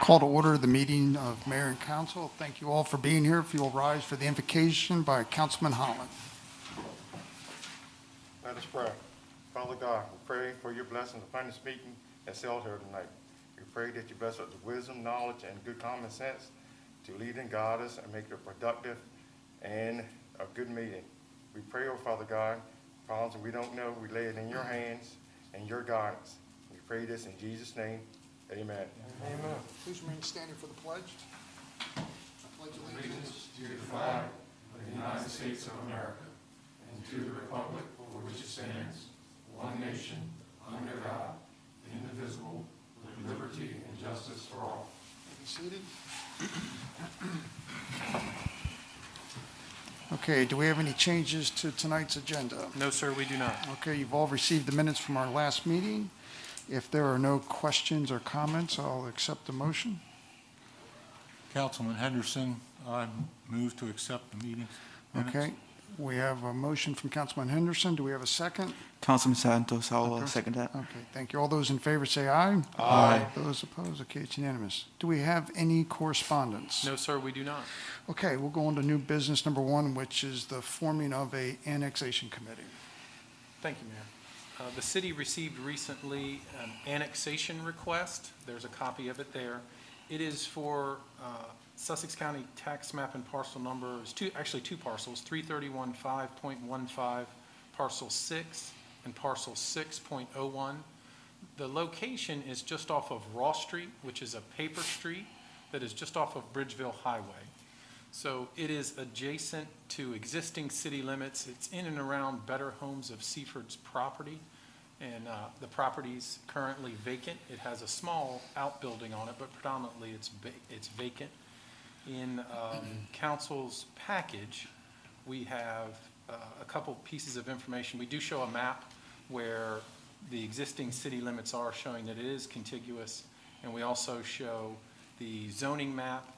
Call to order the meeting of Mayor and Council. Thank you all for being here. If you will rise for the invocation by Councilman Holland. Let us pray. Father God, we pray for your blessing upon this meeting that's held here tonight. We pray that you bless us with wisdom, knowledge, and good common sense to lead and guide us and make it a productive and a good meeting. We pray, oh Father God, problems that we don't know, we lay it in your hands and your guidance. We pray this in Jesus' name. Amen. Amen. Please remain standing for the pledge. I pledge Allegiance to the flag of the United States of America and to the republic for which it stands, one nation, under God, indivisible, with liberty and justice for all. Be seated. Okay, do we have any changes to tonight's agenda? No, sir, we do not. Okay, you've all received the minutes from our last meeting. If there are no questions or comments, I'll accept the motion. Councilman Henderson, I move to accept the meeting minutes. Okay, we have a motion from Councilman Henderson. Do we have a second? Councilman Santos, I'll Okay. second that. Okay, thank you. All those in favor say aye. Aye. Those opposed? Okay, it's unanimous. Do we have any correspondence? No, sir, we do not. Okay, we'll go on to new business number one, which is the forming of a annexation committee. Thank you, Mayor. The city received recently an annexation request. There's a copy of it there. It is for Sussex County tax map and parcel number, actually two parcels, 331.5.15, parcel 6, and parcel 6.01. The location is just off of Ross Street, which is a paper street that is just off of Bridgeville Highway. So it is adjacent to existing city limits. It's in and around Better Homes of Seaford's property, and the property's currently vacant. It has a small outbuilding on it, but predominantly it's vacant. In council's package, we have a couple pieces of information. We do show a map where the existing city limits are, showing that it is contiguous, and we also show the zoning map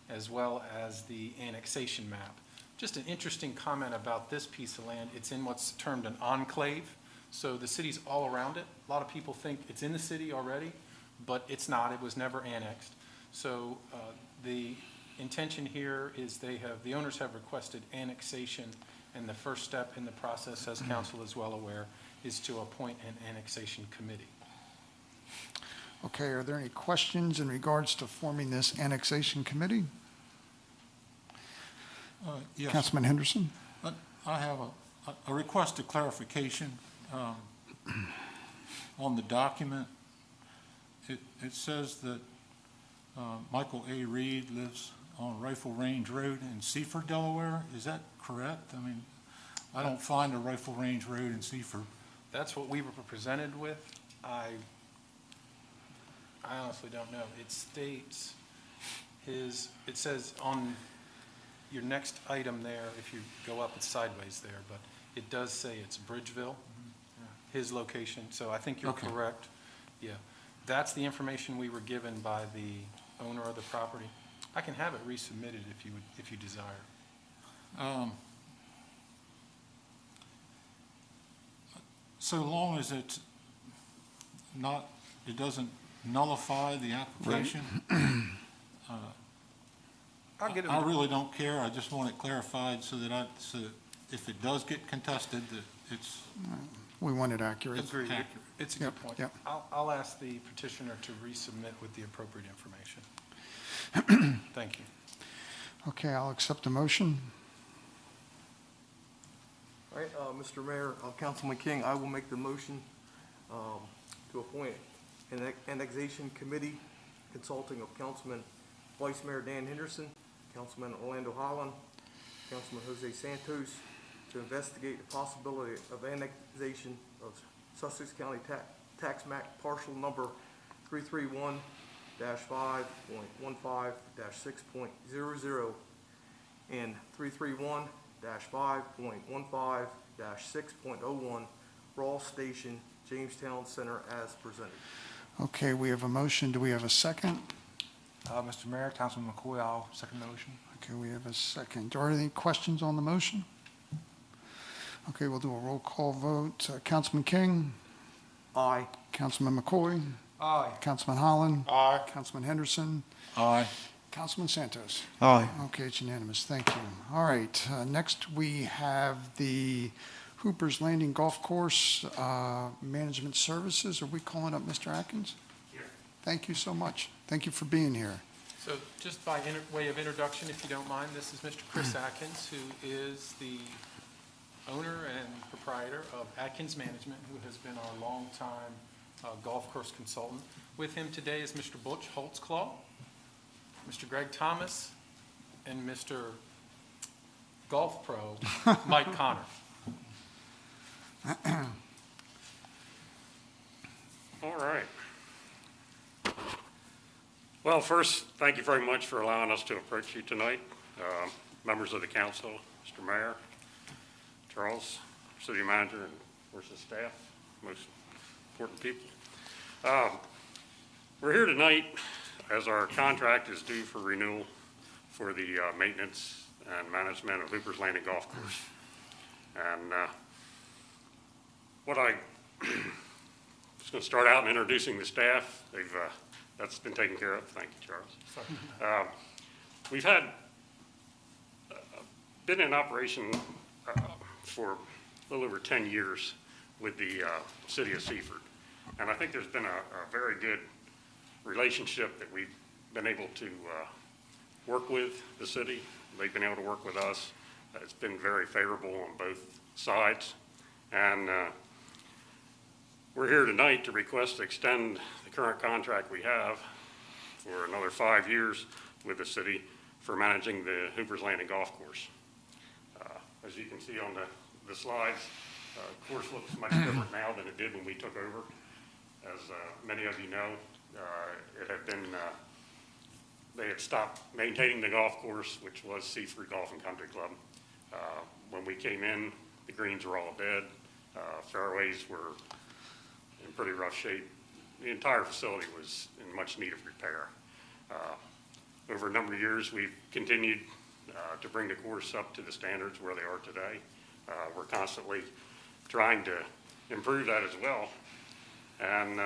as well as the annexation map. Just an interesting comment about this piece of land, it's in what's termed an enclave, so the city's all around it. A lot of people think it's in the city already, but it's not. It was never annexed. So the intention here is the owners have requested annexation, and the first step in the process, as council is well aware, is to appoint an annexation committee. Okay, are there any questions in regards to forming this annexation committee? Yes. Councilman Henderson? I have a request of clarification on the document. It says that Michael A. Reed lives on Rifle Range Road in Seaford, Delaware. Is that correct? I mean, I don't find a Rifle Range Road in Seaford. That's what we were presented with. I honestly don't know. It states it says on your next item there, if you go up, it's sideways there, but it does say it's Bridgeville, his location. So I think you're Okay. correct. Yeah. That's the information we were given by the owner of the property. I can have it resubmitted if you desire. So long as it's not, it doesn't nullify the application. I'll get it. I really don't care. I just want it clarified so that if it does get contested, that it's We want it accurate. Agreed. accurate. It's a Yep, good point. yep. I'll ask the petitioner to resubmit with the appropriate information. Thank you. Okay, I'll accept the motion. All right, Mr. Mayor, Councilman King, I will make the motion to appoint an annexation committee consulting of Councilman Vice Mayor Dan Henderson, Councilman Orlando Holland, Councilman Jose Santos, to investigate the possibility of annexation of Sussex County tax map parcel number 331-5.15-6.00 and 331-5.15-6.01 Ross Station, Jamestown Center as presented. Okay, we have a motion. Do we have a second? Mr. Mayor, Councilman McCoy, I'll second the motion. Okay, we have a second. Are there any questions on the motion? Okay, we'll do a roll call vote. Councilman King? Aye. Councilman McCoy? Aye. Councilman Holland? Aye. Councilman Henderson? Aye. Councilman Santos? Aye. Okay, it's unanimous. Thank you. All right, next we have the Hooper's Landing Golf Course Management Services. Are we calling up Mr. Atkins? Here. Thank you so much. Thank you for being here. So just by way of introduction, if you don't mind, this is Mr. Chris Atkins, who is the owner and proprietor of Atkins Management, who has been our longtime golf course consultant. With him today is Mr. Butch Holtzclaw, Mr. Greg Thomas, and Mr. Golf Pro, Mike Connor. All right. Well, first, thank you very much for allowing us to approach you tonight. Members of the council, Mr. Mayor, Charles, city manager, and of course the staff, most important people. We're here tonight as our contract is due for renewal for the maintenance and management of Hooper's Landing Golf Course. And what I was going to start out in introducing the staff. That's been taken care of. Thank you, Charles. We've had been in operation for a little over 10 years with the city of Seaford. And I think there's been a very good relationship that we've been able to work with the city. They've been able to work with us. It's been very favorable on both sides. And we're here tonight to request to extend the current contract we have for another 5 years with the city for managing the Hooper's Landing Golf Course. As you can see on the slides, the course looks much different now than it did when we took over. As many of you know, it had been, they had stopped maintaining the golf course, which was Seaford Golf and Country Club. When we came in, the greens were all dead. Fairways were in pretty rough shape. The entire facility was in much need of repair. Over a number of years, we've continued to bring the course up to the standards where they are today. We're constantly trying to improve that as well. And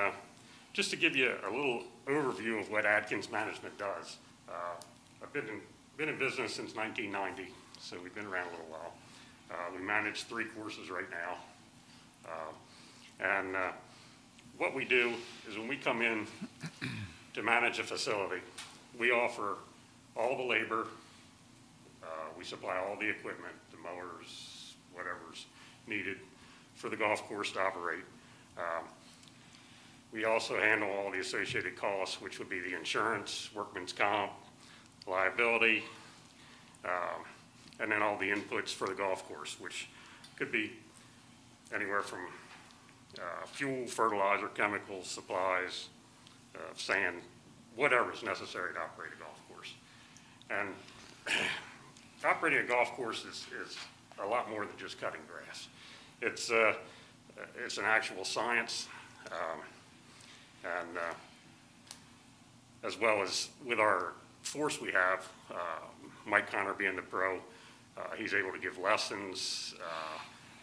just to give you a little overview of what Atkins Management does, I've been in business since 1990, so we've been around a little while. We manage 3 courses right now. And what we do is when we come in to manage a facility, we offer all the labor, we supply all the equipment, the mowers, whatever's needed for the golf course to operate. We also handle all the associated costs, which would be the insurance, workman's comp, liability, and then all the inputs for the golf course, which could be anywhere from fuel, fertilizer, chemicals, supplies, sand, whatever is necessary to operate a golf course. And operating a golf course is a lot more than just cutting grass. It's an actual science, and as well as with our force we have, Mike Connor being the pro, he's able to give lessons.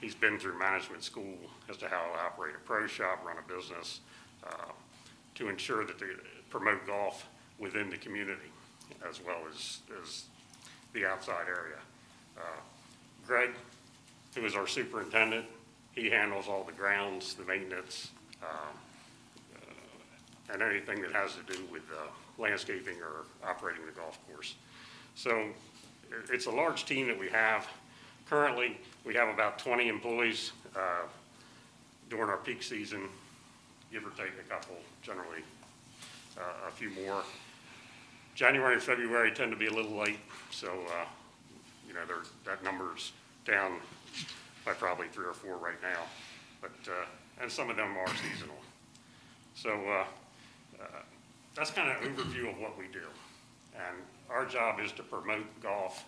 He's been through management school as to how to operate a pro shop, run a business, to ensure that they promote golf within the community as well as the outside area. Greg, who is our superintendent, he handles all the grounds, the maintenance, and anything that has to do with landscaping or operating the golf course. So it's a large team that we have. Currently, we have about 20 employees during our peak season, give or take a couple, generally a few more. January and February tend to be a little late, so you know, that number's down by probably 3 or 4 right now, but and some of them are seasonal. So that's kind of an overview of what we do, and our job is to promote golf,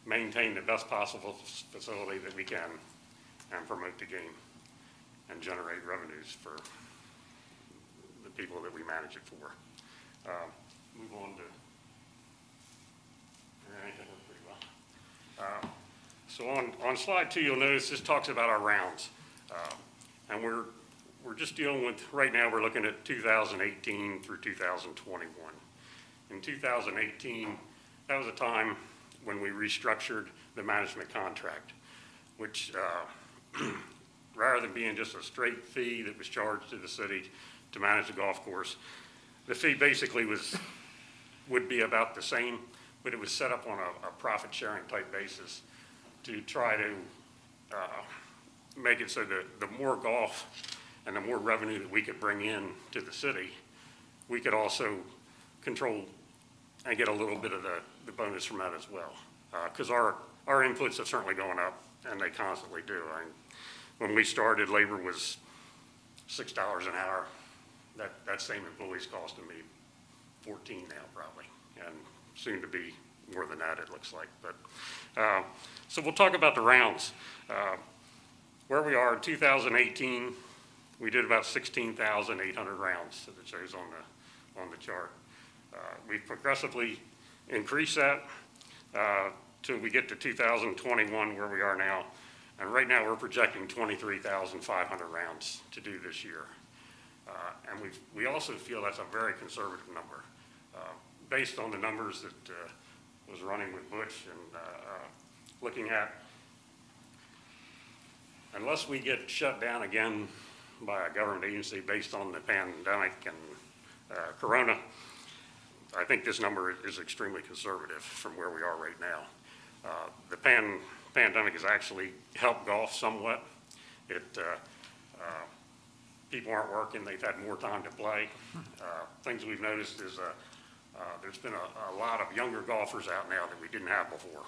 maintain the best possible facility that we can, and promote the game and generate revenues for the people that we manage it for. Move on to, I think that worked pretty well. So on slide 2, you'll notice this talks about our rounds. And we're just dealing with, right now, we're looking at 2018 through 2021. In 2018, that was a time when we restructured the management contract, which rather than being just a straight fee that was charged to the city to manage the golf course, the fee basically would be about the same, but it was set up on a profit-sharing type basis to try to make it so that the more golf and the more revenue that we could bring in to the city, we could also control and get a little bit of the bonus from that as well. Because our inputs have certainly gone up, and they constantly do. When we started, labor was $6 an hour. That same employee's costing me 14 now probably, and soon to be more than that, it looks like. But so we'll talk about the rounds. Where we are in 2018, we did about 16,800 rounds that it shows on the chart. We've progressively increased that till we get to 2021, where we are now. And right now, we're projecting 23,500 rounds to do this year. And we also feel that's a very conservative number. Based on the numbers that was running with Butch and looking at, unless we get shut down again by a government agency based on the pandemic and Corona, I think this number is extremely conservative from where we are right now. The pandemic has actually helped golf somewhat. People aren't working, they've had more time to play. Things we've noticed is there's been a lot of younger golfers out now that we didn't have before.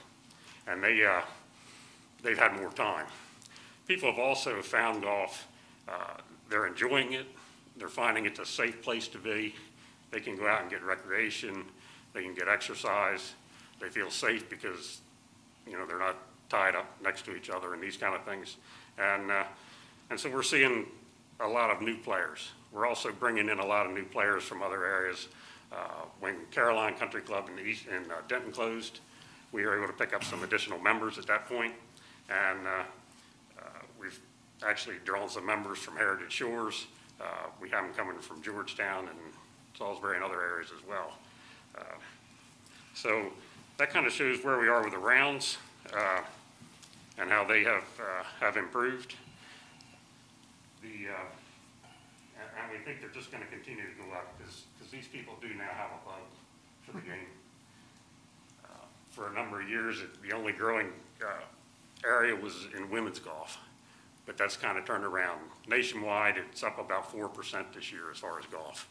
And they've had more time. People have also found golf, they're enjoying it, they're finding it's a safe place to be. They can go out and get recreation, they can get exercise, they feel safe because, you know, they're not tied up next to each other and these kind of things. And so we're seeing a lot of new players. We're also bringing in a lot of new players from other areas. When Caroline Country Club in Denton closed, we were able to pick up some additional members at that point. And we've actually drawn some members from Heritage Shores. We have them coming from Georgetown and Salisbury and other areas as well. So that kind of shows where we are with the rounds and how they have improved. And we think they're just going to continue to go up because these people do now have a love for the game. For a number of years, the only growing area was in women's golf, but that's kind of turned around. Nationwide, it's up about 4% this year as far as golf.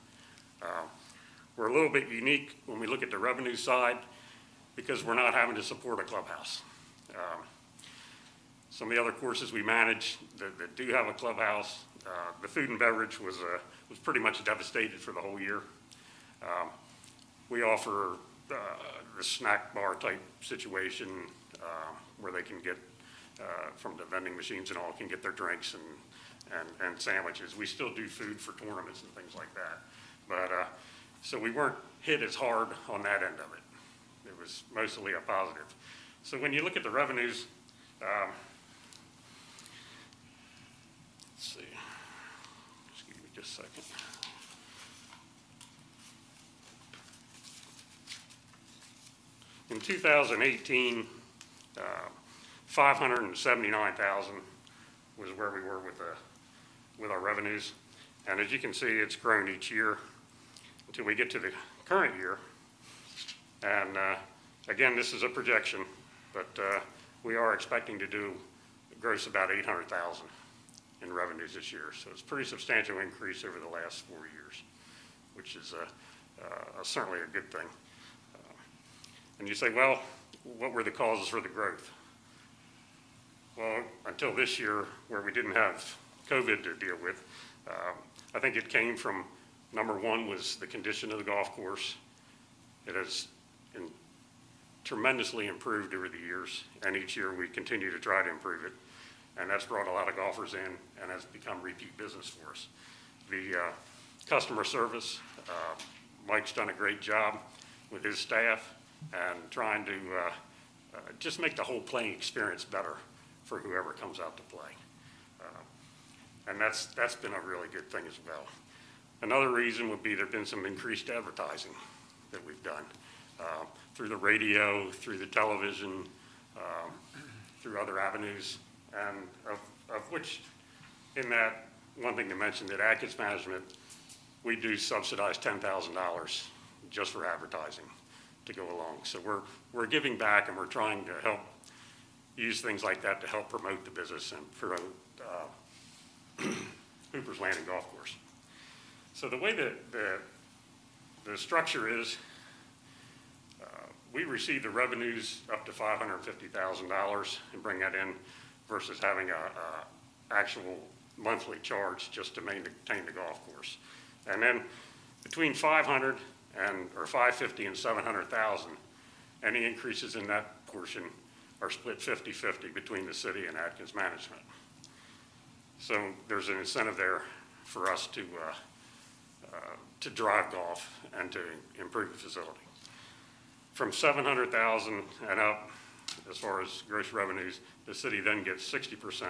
We're a little bit unique when we look at the revenue side because we're not having to support a clubhouse. Some of the other courses we manage that do have a clubhouse, the food and beverage was pretty much devastated for the whole year. We offer the snack bar type situation where they can get from the vending machines and all can get their drinks and sandwiches. We still do food for tournaments and things like that. But so we weren't hit as hard on that end of it. It was mostly a positive. So when you look at the revenues, let's see, just give me just a second. In 2018, 579,000 was where we were with our revenues. And as you can see, it's grown each year until we get to the current year. And again, this is a projection, but we are expecting to do gross about 800,000 in revenues this year. So it's a pretty substantial increase over the last 4 years, which is certainly a good thing. And you say, well, what were the causes for the growth? Well, until this year, where we didn't have COVID to deal with, I think it came from, number one was the condition of the golf course. It has tremendously improved over the years, and each year we continue to try to improve it. And that's brought a lot of golfers in and has become repeat business for us. The customer service, Mike's done a great job with his staff and trying to just make the whole playing experience better for whoever comes out to play. And that's been a really good thing as well. Another reason would be there've been some increased advertising that we've done through the radio, through the television, through other avenues, and of which, in that, one thing to mention, that Atkins Management, we do subsidize $10,000 just for advertising to go along. So we're giving back, and we're trying to help use things like that to help promote the business and promote Hooper's Landing Golf Course. So the way that the structure is, we receive the revenues up to $550,000 and bring that in versus having a actual monthly charge just to maintain the golf course. And then between 500 or 550 and 700,000, any increases in that portion are split 50-50 between the city and Atkins Management. So there's an incentive there for us to drive golf and to improve the facility. From 700,000 and up, as far as gross revenues, the city then gets 60%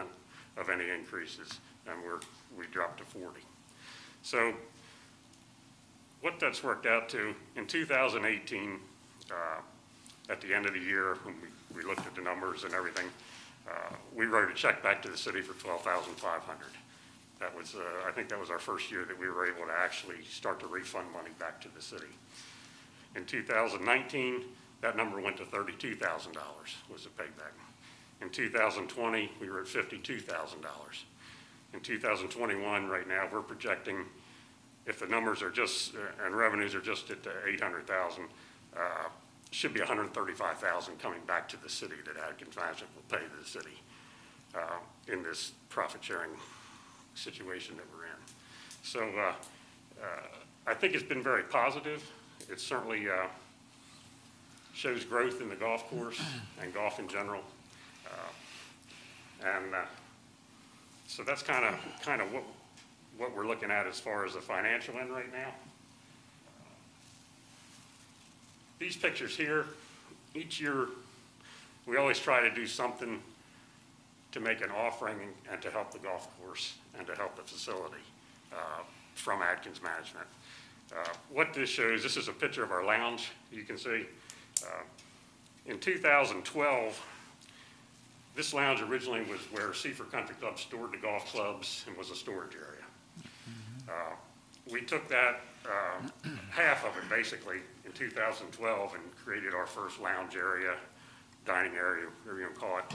of any increases, and we drop to 40. So what that's worked out to, in 2018, at the end of the year, when we looked at the numbers and everything, we wrote a check back to the city for $12,500. That was, I think that was our first year that we were able to actually start to refund money back to the city. In 2019, that number went to $32,000 was the payback. In 2020, we were at $52,000. In 2021, right now, we're projecting, if the numbers are just, and revenues are just at 800,000, should be 135,000 coming back to the city that Atkins Management will pay to the city in this profit sharing situation that we're in. So I think it's been very positive. It certainly shows growth in the golf course and golf in general. So that's kind of what we're looking at as far as the financial end right now. These pictures here, each year, we always try to do something to make an offering and to help the golf course and to help the facility from Atkins Management. What this shows, this is a picture of our lounge. You can see in 2012, this lounge originally was where Seaford Country Club stored the golf clubs and was a storage area. We took that, half of it basically, in 2012 and created our first lounge area, dining area, whatever you want to call it.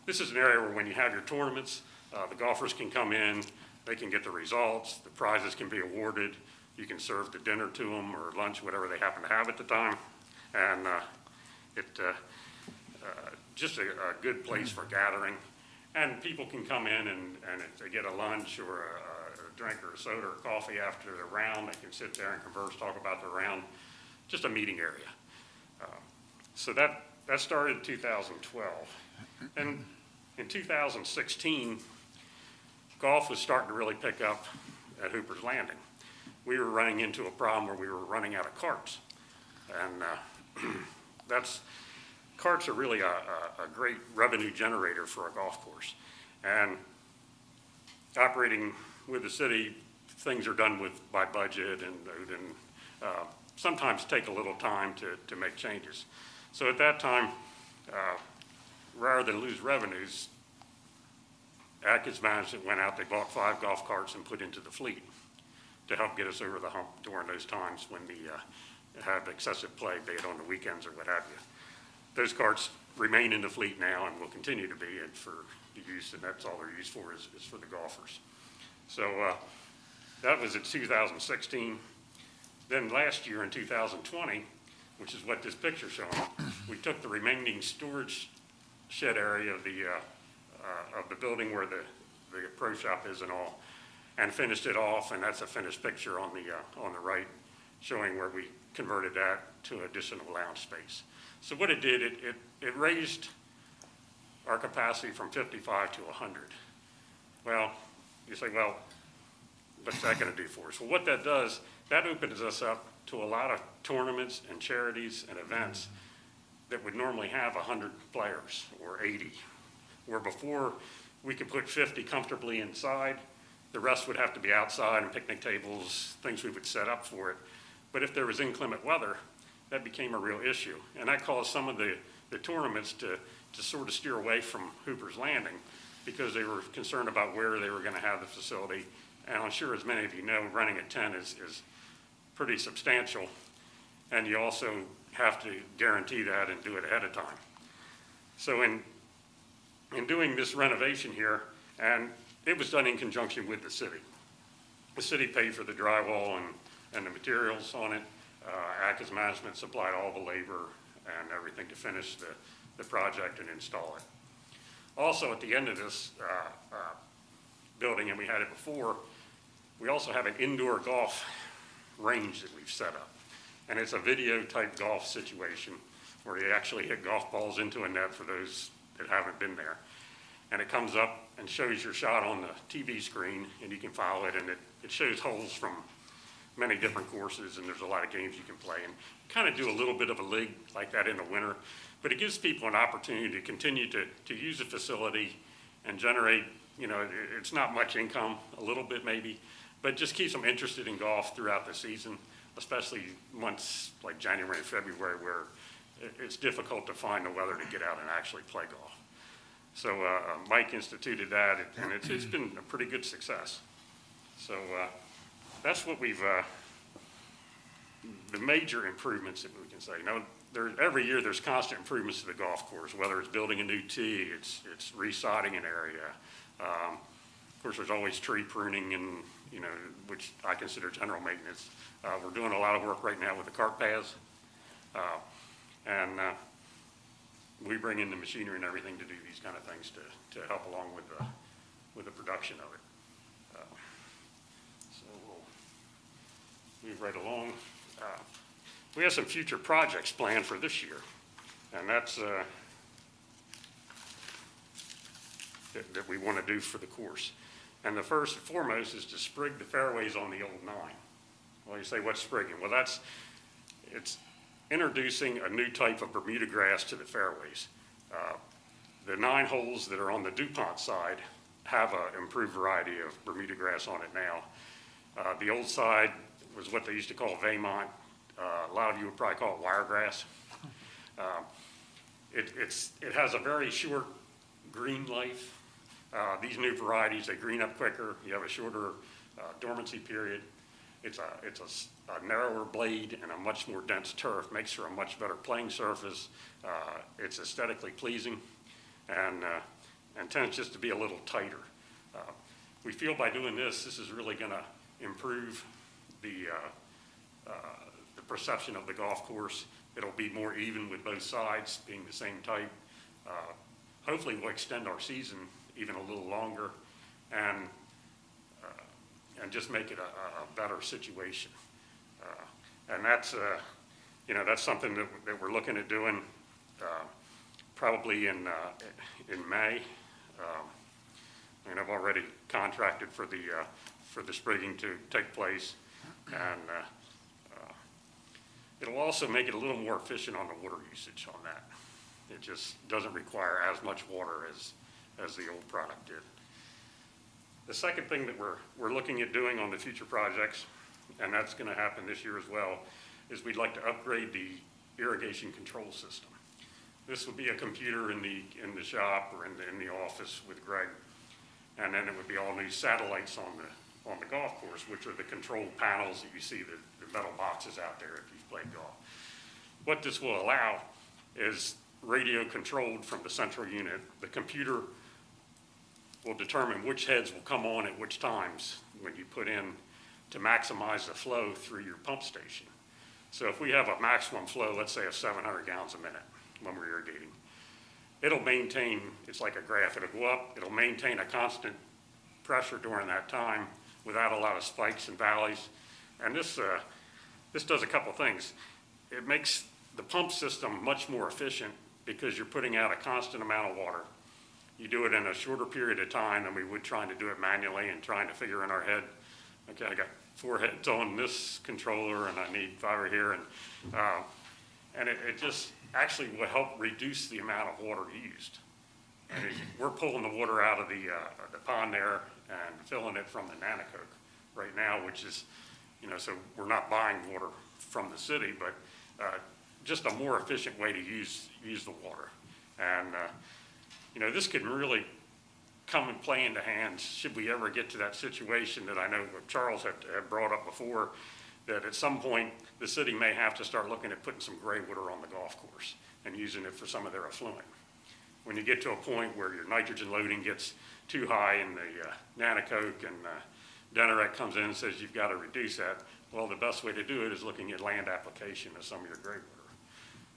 This is an area where when you have your tournaments, the golfers can come in, they can get the results, the prizes can be awarded, you can serve the dinner to them or lunch, whatever they happen to have at the time. And just a good place for gathering. And people can come in and if they get a lunch or a drink or a soda or coffee after the round, they can sit there and converse, talk about the round, just a meeting area. So that started in 2012. And in 2016, golf was starting to really pick up at Hooper's Landing. We were running into a problem where we were running out of carts. And carts are really a great revenue generator for a golf course. And operating with the city, things are done by budget and sometimes take a little time to make changes. So at that time, rather than lose revenues, Atkins Management went out, they bought 5 golf carts and put into the fleet to help get us over the hump during those times when we have excessive play, be it on the weekends or what have you. Those carts remain in the fleet now and will continue to be for the use, and that's all they're used for is for the golfers. So that was in 2016. Then last year in 2020, which is what this picture's showing, we took the remaining storage shed area of the building where the pro shop is and all, and finished it off, and that's a finished picture on the right, showing where we converted that to additional lounge space. So what it did, it raised our capacity from 55 to 100. Well, you say, well, what's that going to do for us? Well, what that does, that opens us up to a lot of tournaments and charities and events that would normally have 100 players or 80, where before we could put 50 comfortably inside, The rest would have to be outside and picnic tables, things we would set up for it. But if there was inclement weather, that became a real issue. And that caused some of the tournaments to sort of steer away from Hooper's Landing because they were concerned about where they were going to have the facility. And I'm sure, as many of you know, running a tent is pretty substantial. And you also have to guarantee that and do it ahead of time. So in doing this renovation here, and it was done in conjunction with the city. The city paid for the drywall and the materials on it. Atkins Management supplied all the labor and everything to finish the project and install it. Also, at the end of this building, and we had it before, we also have an indoor golf range that we've set up. And it's a video type golf situation where you actually hit golf balls into a net for those that haven't been there. And it comes up and shows your shot on the TV screen, and you can follow it, and it shows holes from many different courses, and there's a lot of games you can play. And kind of do a little bit of a league like that in the winter, but it gives people an opportunity to continue to use the facility and generate, you know, it's not much income, a little bit maybe, but just keeps them interested in golf throughout the season, especially months like January and February where it's difficult to find the weather to get out and actually play golf. So Mike instituted that, and it's been a pretty good success. So that's what we've, the major improvements that we can say. You know, every year there's constant improvements to the golf course, whether it's building a new tee, it's resodding an area. Of course, there's always tree pruning and, you know, which I consider general maintenance. We're doing a lot of work right now with the cart paths. And we bring in the machinery and everything to do these kind of things to help along with the production of it. So we'll move right along. We have some future projects planned for this year, and that's that we want to do for the course. And the first and foremost is to sprig the fairways on the old 9. Well, you say, what's sprigging? Well, it's introducing a new type of Bermuda grass to the fairways. The 9 holes that are on the DuPont side have an improved variety of Bermuda grass on it now. The old side was what they used to call Vaymont. A lot of you would probably call it wiregrass. It has a very short green life. These new varieties, they green up quicker. You have a shorter dormancy period. It's a narrower blade and a much more dense turf. Makes for a much better playing surface. It's aesthetically pleasing and tends just to be a little tighter. We feel by doing this is really going to improve the perception of the golf course. It'll be more even with both sides being the same type. Hopefully we'll extend our season even a little longer and just make it a better situation. And that's, you know, that's something that we're looking at doing probably in May. And I've already contracted for the sprigging to take place. And it'll also make it a little more efficient on the water usage on that. It just doesn't require as much water as the old product did. The second thing that we're looking at doing on the future projects, and that's going to happen this year as well, is we'd like to upgrade the irrigation control system. This would be a computer in the shop or in the office with Greg, and then it would be all new satellites on the golf course, which are the control panels that you see, the metal boxes out there if you've played golf. What this will allow is radio controlled from the central unit. The computer will determine which heads will come on at which times when you put in to maximize the flow through your pump station. So if we have a maximum flow, let's say of 700 gallons a minute when we're irrigating, it'll maintain, it's like a graph, it'll go up, it'll maintain a constant pressure during that time without a lot of spikes and valleys. And this does a couple things. It makes the pump system much more efficient because you're putting out a constant amount of water. You do it in a shorter period of time than we would trying to do it manually and trying to figure in our head, okay, I got 4 heads on this controller and I need 5 over here. And it just actually will help reduce the amount of water used. And we're pulling the water out of the pond there and filling it from the Nanacoke right now, which is, so we're not buying water from the city, but just a more efficient way to use the water. And, this could really come and play into hands should we ever get to that situation that I know Charles had brought up before, that at some point the city may have to start looking at putting some gray water on the golf course and using it for some of their effluent. When you get to a point where your nitrogen loading gets too high in the Nanacoke and Denarec comes in and says you've got to reduce that, well, the best way to do it is looking at land application of some of your gray water,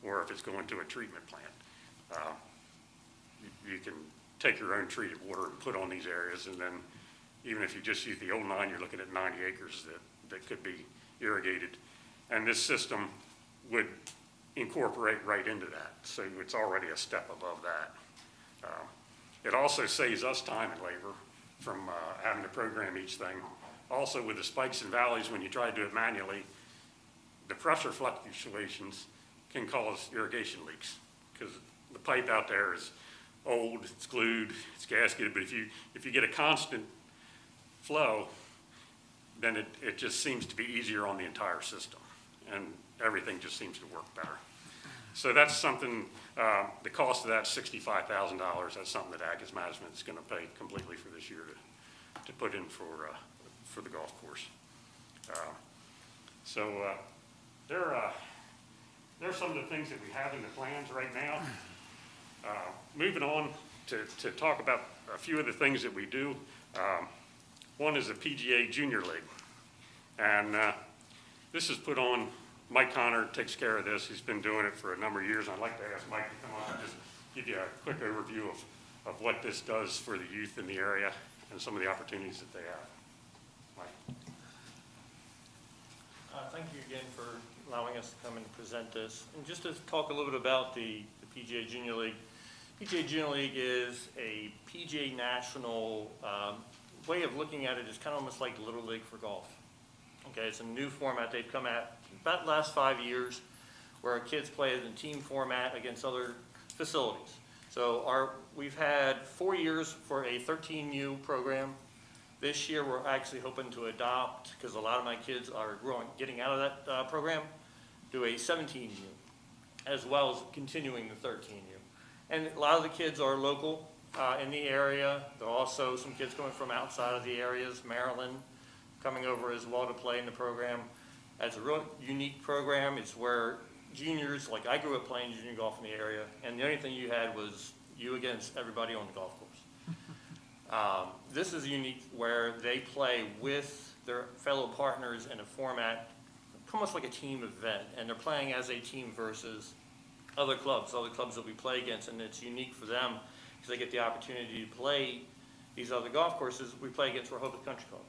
or if it's going to a treatment plant. You can take your own treated water and put on these areas, and then even if you just use the 09, you're looking at 90 acres that could be irrigated. And this system would incorporate right into that, so it's already a step above that. It also saves us time and labor from having to program each thing. Also, with the spikes and valleys, when you try to do it manually, the pressure fluctuations can cause irrigation leaks, because the pipe out there is old, it's glued, it's gasketed, but if you get a constant flow, then it just seems to be easier on the entire system, and everything just seems to work better. So that's something, the cost of that's $65,000. That's something that Agnes Management is going to pay completely for this year to put in for the golf course. There are some of the things that we have in the plans right now. Moving on to talk about a few of the things that we do. One is the PGA Junior League. And this is put on, Mike Connor takes care of this. He's been doing it for a number of years. I'd like to ask Mike to come on and just give you a quick overview of what this does for the youth in the area and some of the opportunities that they have. Mike. Thank you again for allowing us to come and present this. And just to talk a little bit about the PGA Junior League. PGA Junior League is a PGA National way of looking at it is kind of almost like Little League for golf. Okay, it's a new format they've come at about the last 5 years, where our kids play in a team format against other facilities. So we've had 4 years for a 13U program. This year we're actually hoping to adopt, because a lot of my kids are getting out of that program, do a 17U, as well as continuing the 13U. And a lot of the kids are local in the area. There are also some kids coming from outside of the areas, Maryland, coming over as well to play in the program. It's a real unique program. It's where juniors, like I grew up playing junior golf in the area, and the only thing you had was you against everybody on the golf course. This is unique where they play with their fellow partners in a format almost like a team event, and they're playing as a team versus other clubs that we play against, and it's unique for them because they get the opportunity to play these other golf courses. We play against Rehoboth Country Club,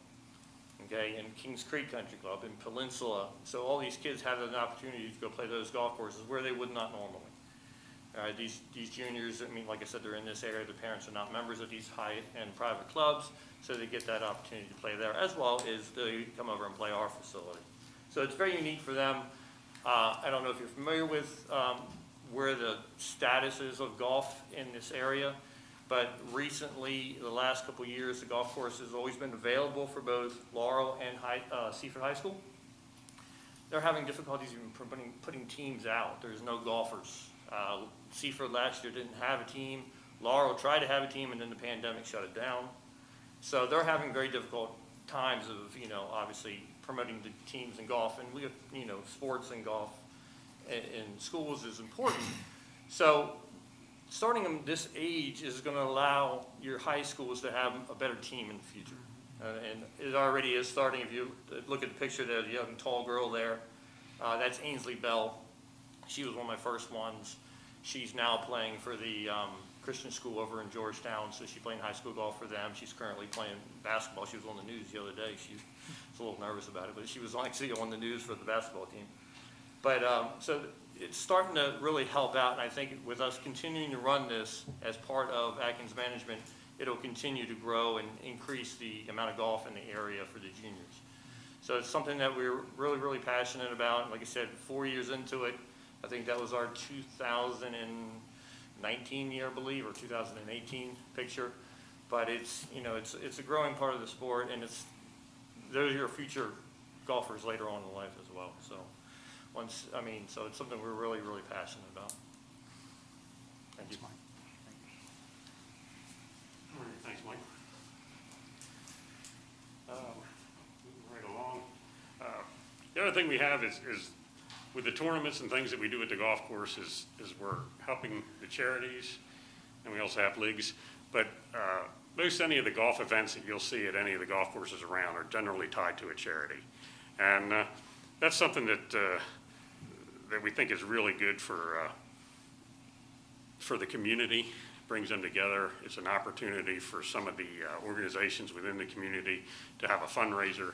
okay, and Kings Creek Country Club, and Peninsula. So all these kids have an opportunity to go play those golf courses where they would not normally. These juniors, I mean, like I said, they're in this area. Their parents are not members of these high-end private clubs, so they get that opportunity to play there, as well as they come over and play our facility. So it's very unique for them. I don't know if you're familiar with where the status is of golf in this area, but recently, the last couple of years, the golf course has always been available for both Laurel and Seaford High School. They're having difficulties even putting teams out. There's no golfers. Seaford last year didn't have a team. Laurel tried to have a team, and then the pandemic shut it down. So they're having very difficult times of, obviously promoting the teams in golf, and we have, sports and golf in schools is important. So starting them this age is going to allow your high schools to have a better team in the future. And it already is starting. If you look at the picture there, the young tall girl there, that's Ainsley Bell. She was one of my first ones. She's now playing for the Christian school over in Georgetown, so she's playing high school golf for them. She's currently playing basketball. She was on the news the other day. She was a little nervous about it, but she was actually on the news for the basketball team. But so it's starting to really help out, and I think with us continuing to run this as part of Atkins Management, it'll continue to grow and increase the amount of golf in the area for the juniors. So it's something that we're really, really passionate about. Like I said, 4 years into it, I think that was our 2019 year, I believe, or 2018 picture. But it's, you know, it's a growing part of the sport, and those are your future golfers later on in life as well. So so it's something we're really, really passionate about. Thank you. Thanks, Mike. All right, thanks, Mike. Moving right along. The other thing we have is with the tournaments and things that we do at the golf course is we're helping the charities, and we also have leagues. But most any of the golf events that you'll see at any of the golf courses around are generally tied to a charity. And that's something that we think is really good for the community, brings them together. It's an opportunity for some of the organizations within the community to have a fundraiser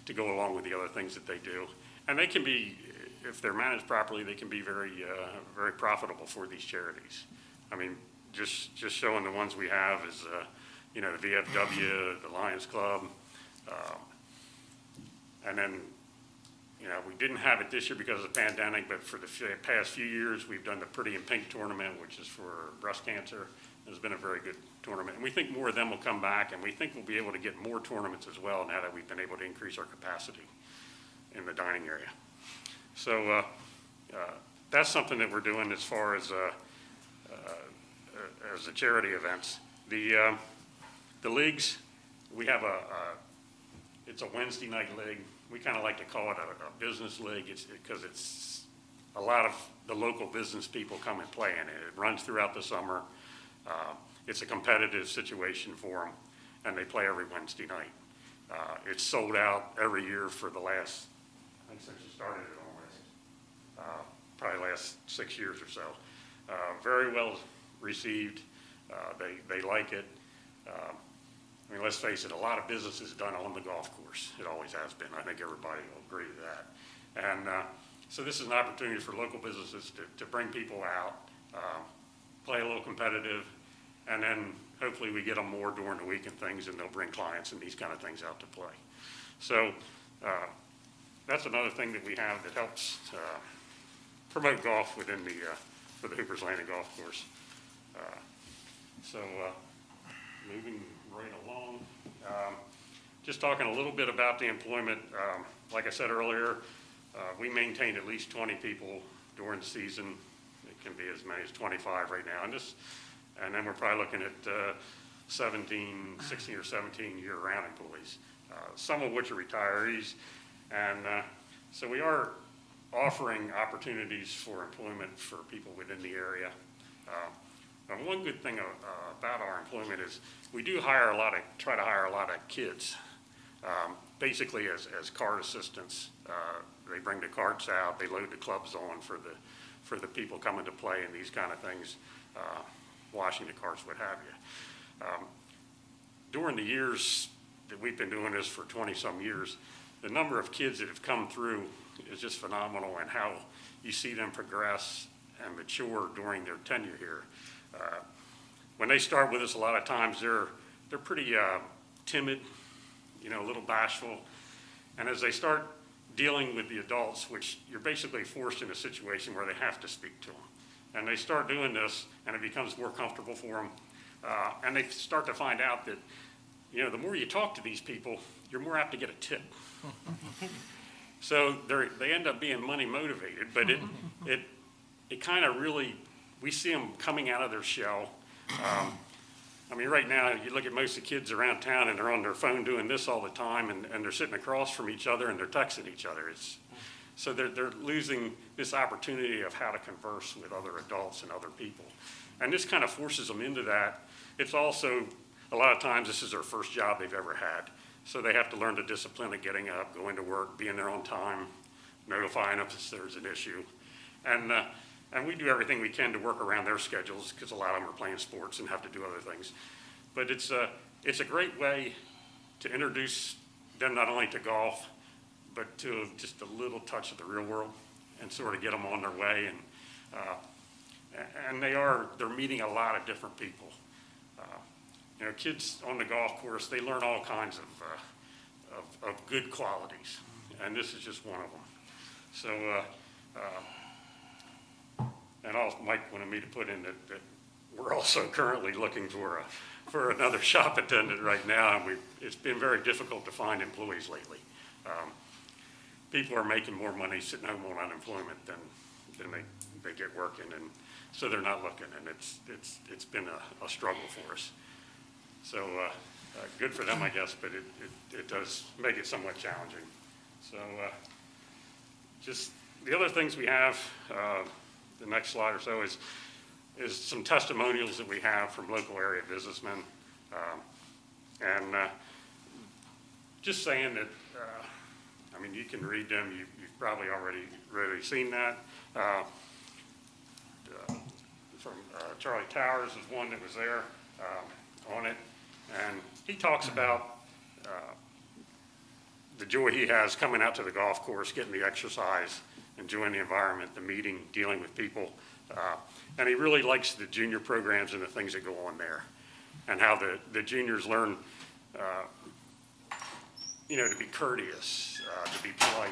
to go along with the other things that they do. And they can be, if they're managed properly, they can be very, very profitable for these charities. I mean, just showing the ones we have is, you know, the VFW, the Lions Club, and then, you know, we didn't have it this year because of the pandemic, but for the past few years, we've done the Pretty in Pink tournament, which is for breast cancer. It's been a very good tournament. And we think more of them will come back, and we think we'll be able to get more tournaments as well now that we've been able to increase our capacity in the dining area. So that's something that we're doing as far as the charity events. The leagues, we have it's a Wednesday night league. We kind of like to call it a business league. Because it's a lot of the local business people come and play in it. It runs throughout the summer. It's a competitive situation for them, and they play every Wednesday night. It's sold out every year for the last, I think since you started it almost, probably last 6 years or so. Very well received. They like it. I mean, let's face it, a lot of business is done on the golf course. It always has been. I think everybody will agree to that. And so this is an opportunity for local businesses to bring people out, play a little competitive, and then hopefully we get them more during the week and things, and they'll bring clients and these kind of things out to play. So that's another thing that we have that helps promote golf within for the Hoopers Landing Golf Course. Moving right along, just talking a little bit about the employment. Like I said earlier, we maintained at least 20 people during the season. It can be as many as 25 right now. And then we're probably looking at 16 or 17 year-round employees, some of which are retirees. And so we are offering opportunities for employment for people within the area. And one good thing about our employment is we do try to hire a lot of kids, basically as cart assistants. They bring the carts out, they load the clubs on for the people coming to play and these kind of things, washing the carts, what have you. During the years that we've been doing this for 20-some years, the number of kids that have come through is just phenomenal, and how you see them progress and mature during their tenure here. When they start with us, a lot of times they're pretty timid, you know, a little bashful. And as they start dealing with the adults, which you're basically forced in a situation where they have to speak to them, and they start doing this, and it becomes more comfortable for them, and they start to find out that, you know, the more you talk to these people, you're more apt to get a tip. So they end up being money motivated, but it kind of really, we see them coming out of their shell. I mean, right now, you look at most of the kids around town, and they're on their phone doing this all the time, and they're sitting across from each other, and they're texting each other. So they're losing this opportunity of how to converse with other adults and other people. And this kind of forces them into that. It's also, a lot of times, this is their first job they've ever had. So they have to learn the discipline of getting up, going to work, being there on time, notifying us if there's an issue. And we do everything we can to work around their schedules, because a lot of them are playing sports and have to do other things. But it's a great way to introduce them not only to golf, but to just a little touch of the real world, and sort of get them on their way. And they're meeting a lot of different people. You know, kids on the golf course, they learn all kinds of good qualities, and this is just one of them. So, and Mike wanted me to put in that we're also currently looking for another shop attendant right now, and it's been very difficult to find employees lately. People are making more money sitting home on unemployment than they get working, and so they're not looking, and it's been a struggle for us. So good for them, I guess, but it does make it somewhat challenging. So just the other things we have, the next slide or so is some testimonials that we have from local area businessmen, and just saying that, I mean, you can read them. You've probably already seen that. From Charlie Towers is one that was there on it, and he talks about the joy he has coming out to the golf course, getting the exercise, enjoying the environment, the meeting, dealing with people, and he really likes the junior programs and the things that go on there, and how the juniors learn, to be courteous, to be polite,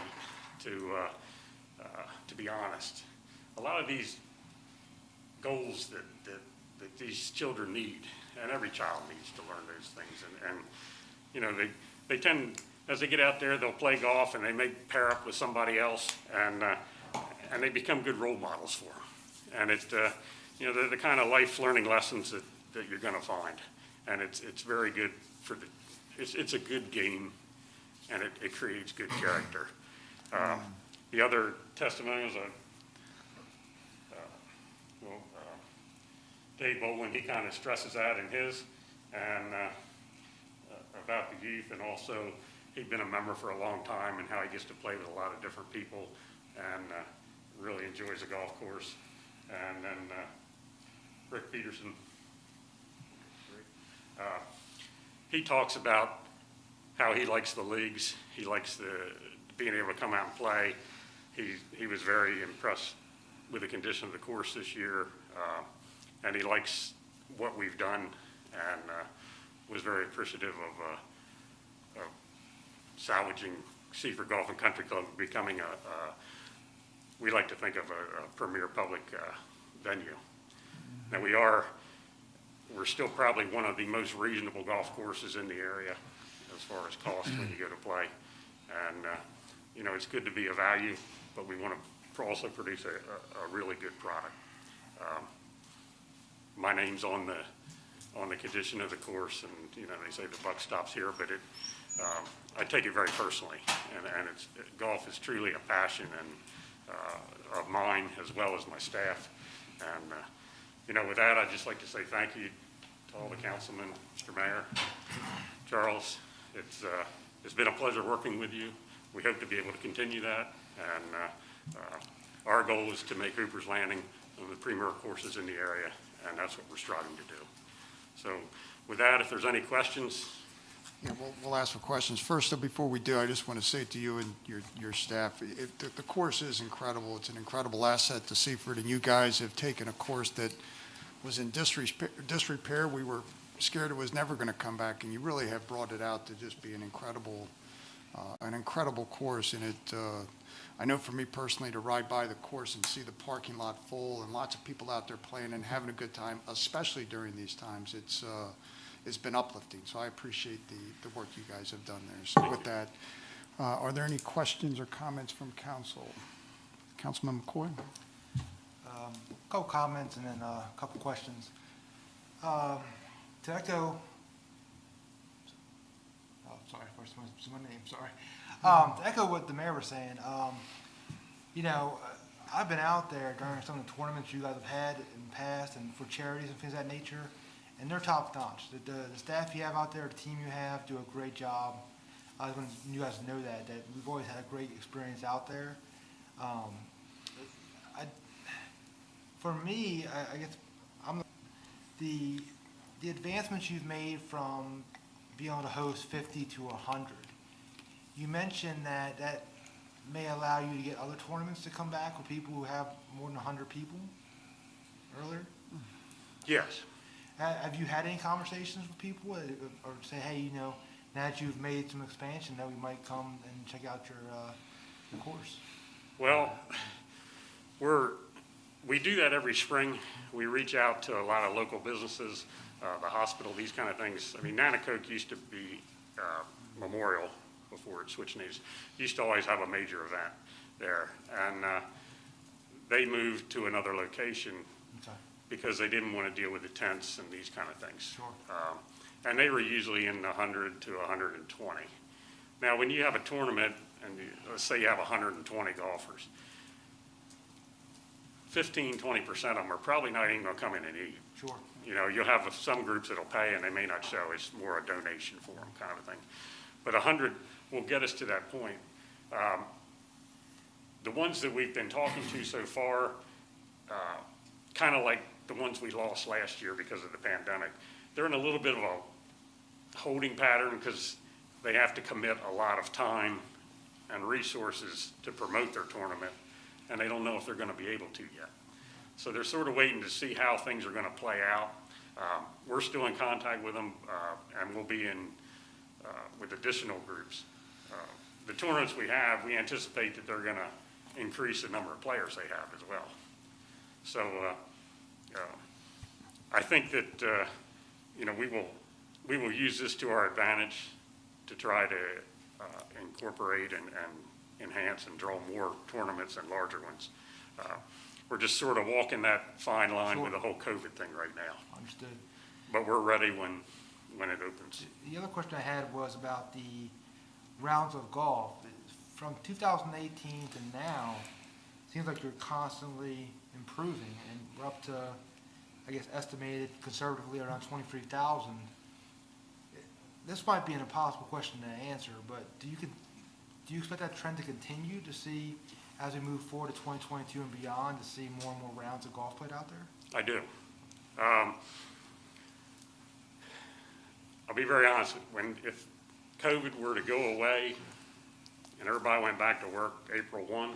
to be honest. A lot of these goals that these children need, and every child needs to learn those things. And they tend, as they get out there, they'll play golf and they may pair up with somebody else, and they become good role models for them. And they're the kind of life learning lessons that you're going to find. And it's very good it's a good game, and it creates good character. The other testimonials are, Dave Bolin, he kind of stresses that in his, and about the youth, and also he'd been a member for a long time, and how he gets to play with a lot of different people, and really enjoys the golf course. And then Rick Peterson, he talks about how he likes the leagues. He likes being able to come out and play. He was very impressed with the condition of the course this year, and he likes what we've done, and was very appreciative of salvaging Seaford Golf and Country Club becoming we like to think of a premier public venue. Now we're still probably one of the most reasonable golf courses in the area as far as cost when you go to play. And, it's good to be a value, but we want to also produce a really good product. My name's on the condition of the course, and, they say the buck stops here, but I take it very personally. And golf is truly a passion of mine as well as my staff. And, with that, I'd just like to say thank you to all the councilmen, Mr. Mayor, Charles. It's been a pleasure working with you. We hope to be able to continue that. And our goal is to make Hooper's Landing one of the premier courses in the area, and that's what we're striving to do. So with that, if there's any questions. Yeah, we'll ask for questions. First, though, before we do, I just want to say to you and your staff, the course is incredible. It's an incredible asset to Seaford, and you guys have taken a course that was in disrepair. We were scared it was never going to come back, and you really have brought it out to just be an incredible course. And I know for me personally, to ride by the course and see the parking lot full and lots of people out there playing and having a good time, especially during these times, it's been uplifting. So I appreciate the work you guys have done there. So with that, are there any questions or comments from council? Councilman McCoy? A couple comments and then a couple questions. To echo, sorry, first my name, sorry. To echo what the mayor was saying, I've been out there during some of the tournaments you guys have had in the past and for charities and things of that nature, and they're top notch. The staff you have out there, the team you have, do a great job. I just want you guys to know that we've always had a great experience out there. For me, I guess the advancements you've made from being able to host 50 to 100. You mentioned that may allow you to get other tournaments to come back with people who have more than 100 people earlier? Yes. Have you had any conversations with people or say, hey, now that you've made some expansion, that we might come and check out your course? Well, we we do that every spring. We reach out to a lot of local businesses, the hospital, these kind of things. I mean, Nanacoke used to be Memorial before it switched names. Used to always have a major event there. And they moved to another location Okay. because they didn't want to deal with the tents and these kind of things. Sure. And they were usually in the 100 to 120. Now, when you have a tournament, and let's say you have 120 golfers, 15, 20% of them are probably not even going to come in and eat. Sure. You know, you'll have some groups that'll pay and they may not show. It's more a donation for them kind of a thing. But 100 will get us to that point. The ones that we've been talking to so far, kind of like the ones we lost last year because of the pandemic, they're in a little bit of a holding pattern because they have to commit a lot of time and resources to promote their tournament, and they don't know if they're going to be able to yet. So they're sort of waiting to see how things are going to play out. We're still in contact with them, and we'll be in with additional groups. The tournaments we have, we anticipate that they're going to increase the number of players they have as well. So I think that you know, we will use this to our advantage to try to incorporate and enhance and draw more tournaments and larger ones. We're just sort of walking that fine line with the whole COVID thing right now. Understood. But we're ready when it opens. The other question I had was about the rounds of golf. From 2018 to now, it seems like you're constantly improving, and we're up to, I guess, estimated conservatively around 23,000. This might be an impossible question to answer, but do you expect that trend to continue to see as we move forward to 2022 and beyond, to see more and more rounds of golf played out there? I do. I'll be very honest, if COVID were to go away and everybody went back to work April 1,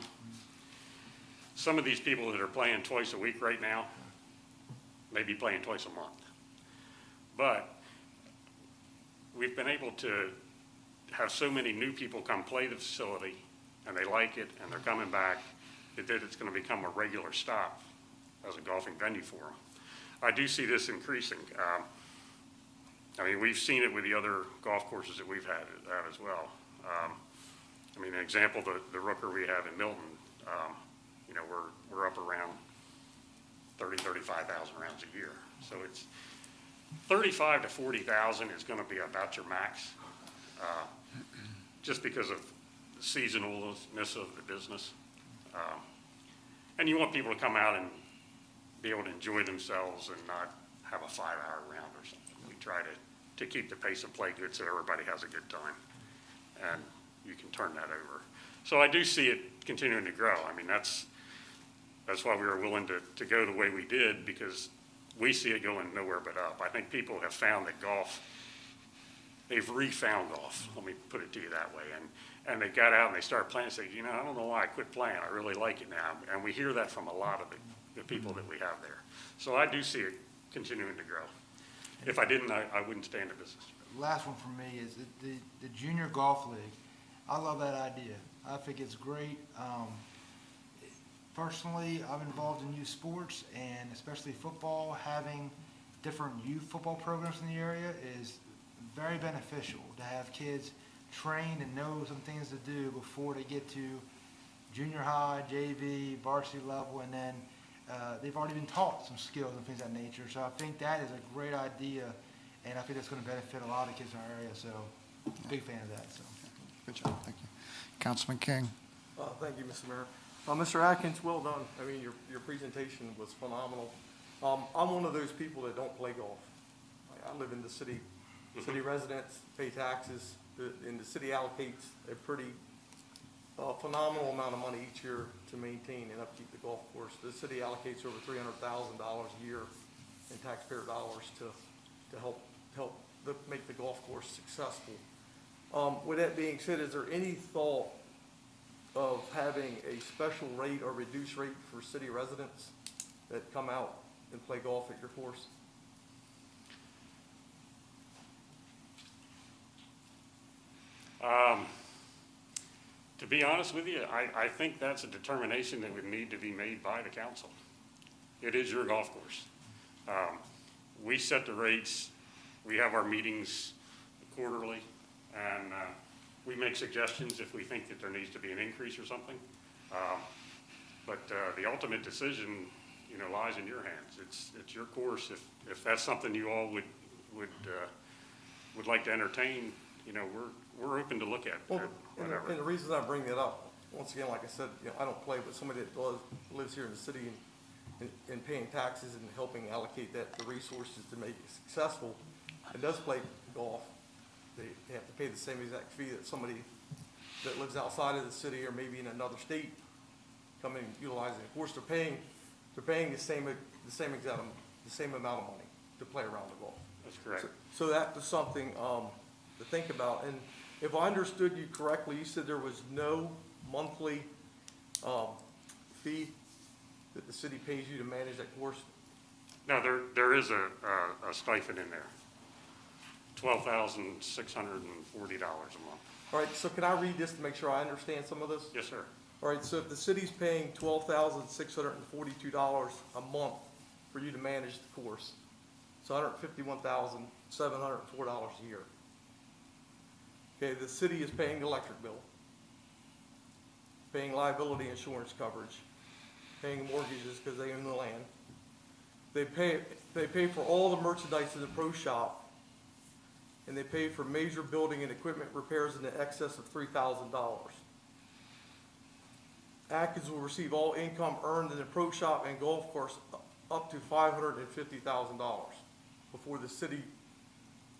some of these people that are playing twice a week right now may be playing twice a month. But we've been able to have so many new people come play the facility, and they like it, and they're coming back, that it's going to become a regular stop as a golfing venue for them. I do see this increasing. I mean, we've seen it with the other golf courses that we've had as well. I mean, an example, the Rooker we have in Milton, you know, we're up around 35,000 rounds a year. So it's 35 to 40,000 is going to be about your max, just because of the seasonalness of the business. And you want people to come out and be able to enjoy themselves and not have a 5-hour round or something. We try to keep the pace of play good so everybody has a good time, and you can turn that over. So I do see it continuing to grow. I mean, that's why we were willing to go the way we did, because we see it going nowhere but up. I think people have found that golf, they've refound golf, let me put it to you that way, and they got out and they started playing and said, you know, I don't know why I quit playing, I really like it now. And we hear that from a lot of the people that we have there. So I do see it continuing to grow. If I didn't, I wouldn't stay in the business. Last one for me is the Junior Golf League. I love that idea. I think it's great. Personally, I'm involved in youth sports, and especially football. Having different youth football programs in the area is very beneficial, to have kids trained and know some things to do before they get to junior high, JV, varsity level, and then they've already been taught some skills and things of that nature. So I think that is a great idea, and I think that's going to benefit a lot of kids in our area. So big fan of that. So Good job, thank you. Councilman King. Thank you, Mr. Mayor. Mr. Atkins, well done. I mean, your presentation was phenomenal. I'm one of those people that don't play golf. I live in the city residents, pay taxes, and the city allocates a pretty phenomenal amount of money each year to maintain and upkeep the golf course. The city allocates over $300,000 a year in taxpayer dollars to help make the golf course successful. With that being said, is there any thought of having a special rate or reduced rate for city residents that come out and play golf at your course? To be honest with you, I think that's a determination that would need to be made by the council. It is your golf course. We set the rates, we have our meetings quarterly, and we make suggestions if we think that there needs to be an increase or something. But the ultimate decision, you know, lies in your hands. It's your course. If that's something you all would like to entertain, you know, we're open to look at Well, whatever. and the reason I bring that up, once again, like I said, you know, I don't play, but somebody that lives here in the city and paying taxes and helping allocate the resources to make it successful, and does play golf, they have to pay the same exact fee that somebody that lives outside of the city or maybe in another state coming and utilizing it. Of course, they're paying the same amount of money to play around the golf. That's correct. So that was something to think about. And if I understood you correctly, you said there was no monthly fee that the city pays you to manage that course? No, there is a stipend in there, $12,640 a month. All right, so can I read this to make sure I understand some of this? Yes, sir. All right, so if the city's paying $12,642 a month for you to manage the course, it's $151,704 a year. Okay, the city is paying the electric bill, paying liability insurance coverage, paying mortgages because they own the land. They pay for all the merchandise in the pro shop, and they pay for major building and equipment repairs in the excess of $3,000. Atkins will receive all income earned in the pro shop and golf course up to $550,000 before the city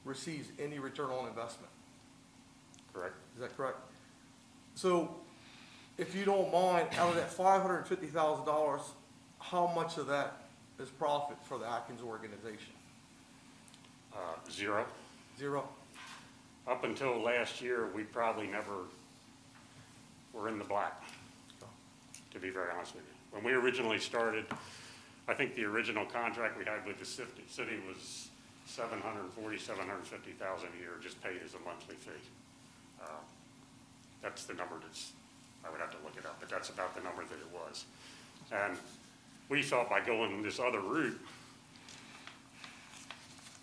receives any return on investment. Correct. Is that correct? So, if you don't mind, out of that $550,000, how much of that is profit for the Atkins organization? Zero. Zero? Up until last year, we probably never were in the black, to be very honest with you. When we originally started, I think the original contract we had with the city was $750,000 a year, just paid as a monthly fee. That's the number I would have to look it up, but that's about the number that it was. And we thought by going this other route,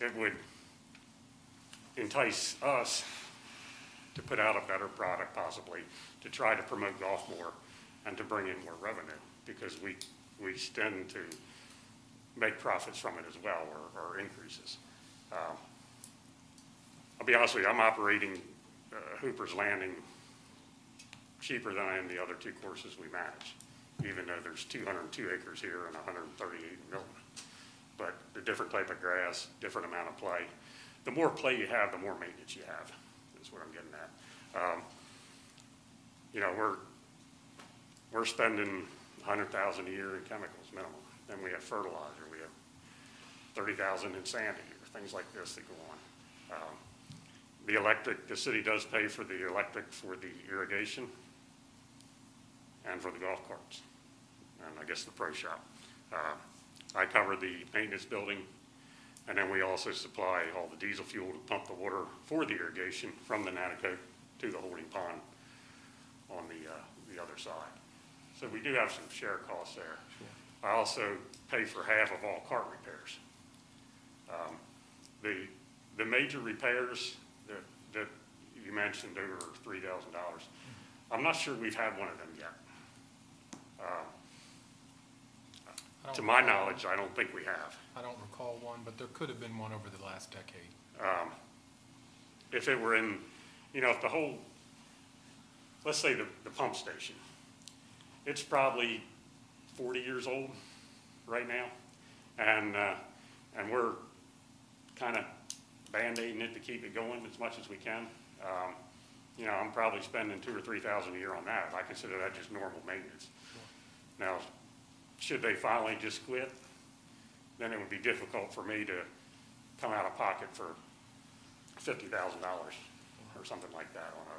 it would entice us to put out a better product possibly, to try to promote golf more and to bring in more revenue, because we tend to make profits from it as well, or increases. I'll be honest with you, I'm operating Hooper's Landing cheaper than I am the other two courses we manage, even though there's 202 acres here and 138 in Milton. But the different type of grass, different amount of play. The more play you have, the more maintenance you have, is what I'm getting at. You know, we're spending $100,000 a year in chemicals minimum. Then we have fertilizer, we have $30,000 in sand a year, things like this that go on. The electric, the city does pay for the electric for the irrigation and for the golf carts, and I guess the pro shop. I cover the maintenance building, and then we also supply all the diesel fuel to pump the water for the irrigation from the Nanticoke to the holding pond on the other side. So we do have some share costs there. Sure. I also pay for half of all cart repairs. The major repairs that you mentioned over $3,000, I'm not sure we've had one of them yet. To my knowledge, I don't think we have. I don't recall one, but there could have been one over the last decade. If it were in, you know, if the whole, let's say the pump station, it's probably 40 years old right now, and we're kind of band-aiding it to keep it going as much as we can. You know, I'm probably spending $2,000 or $3,000 a year on that. I consider that just normal maintenance. Sure. Now, should they finally just quit, then it would be difficult for me to come out of pocket for $50,000 or something like that on a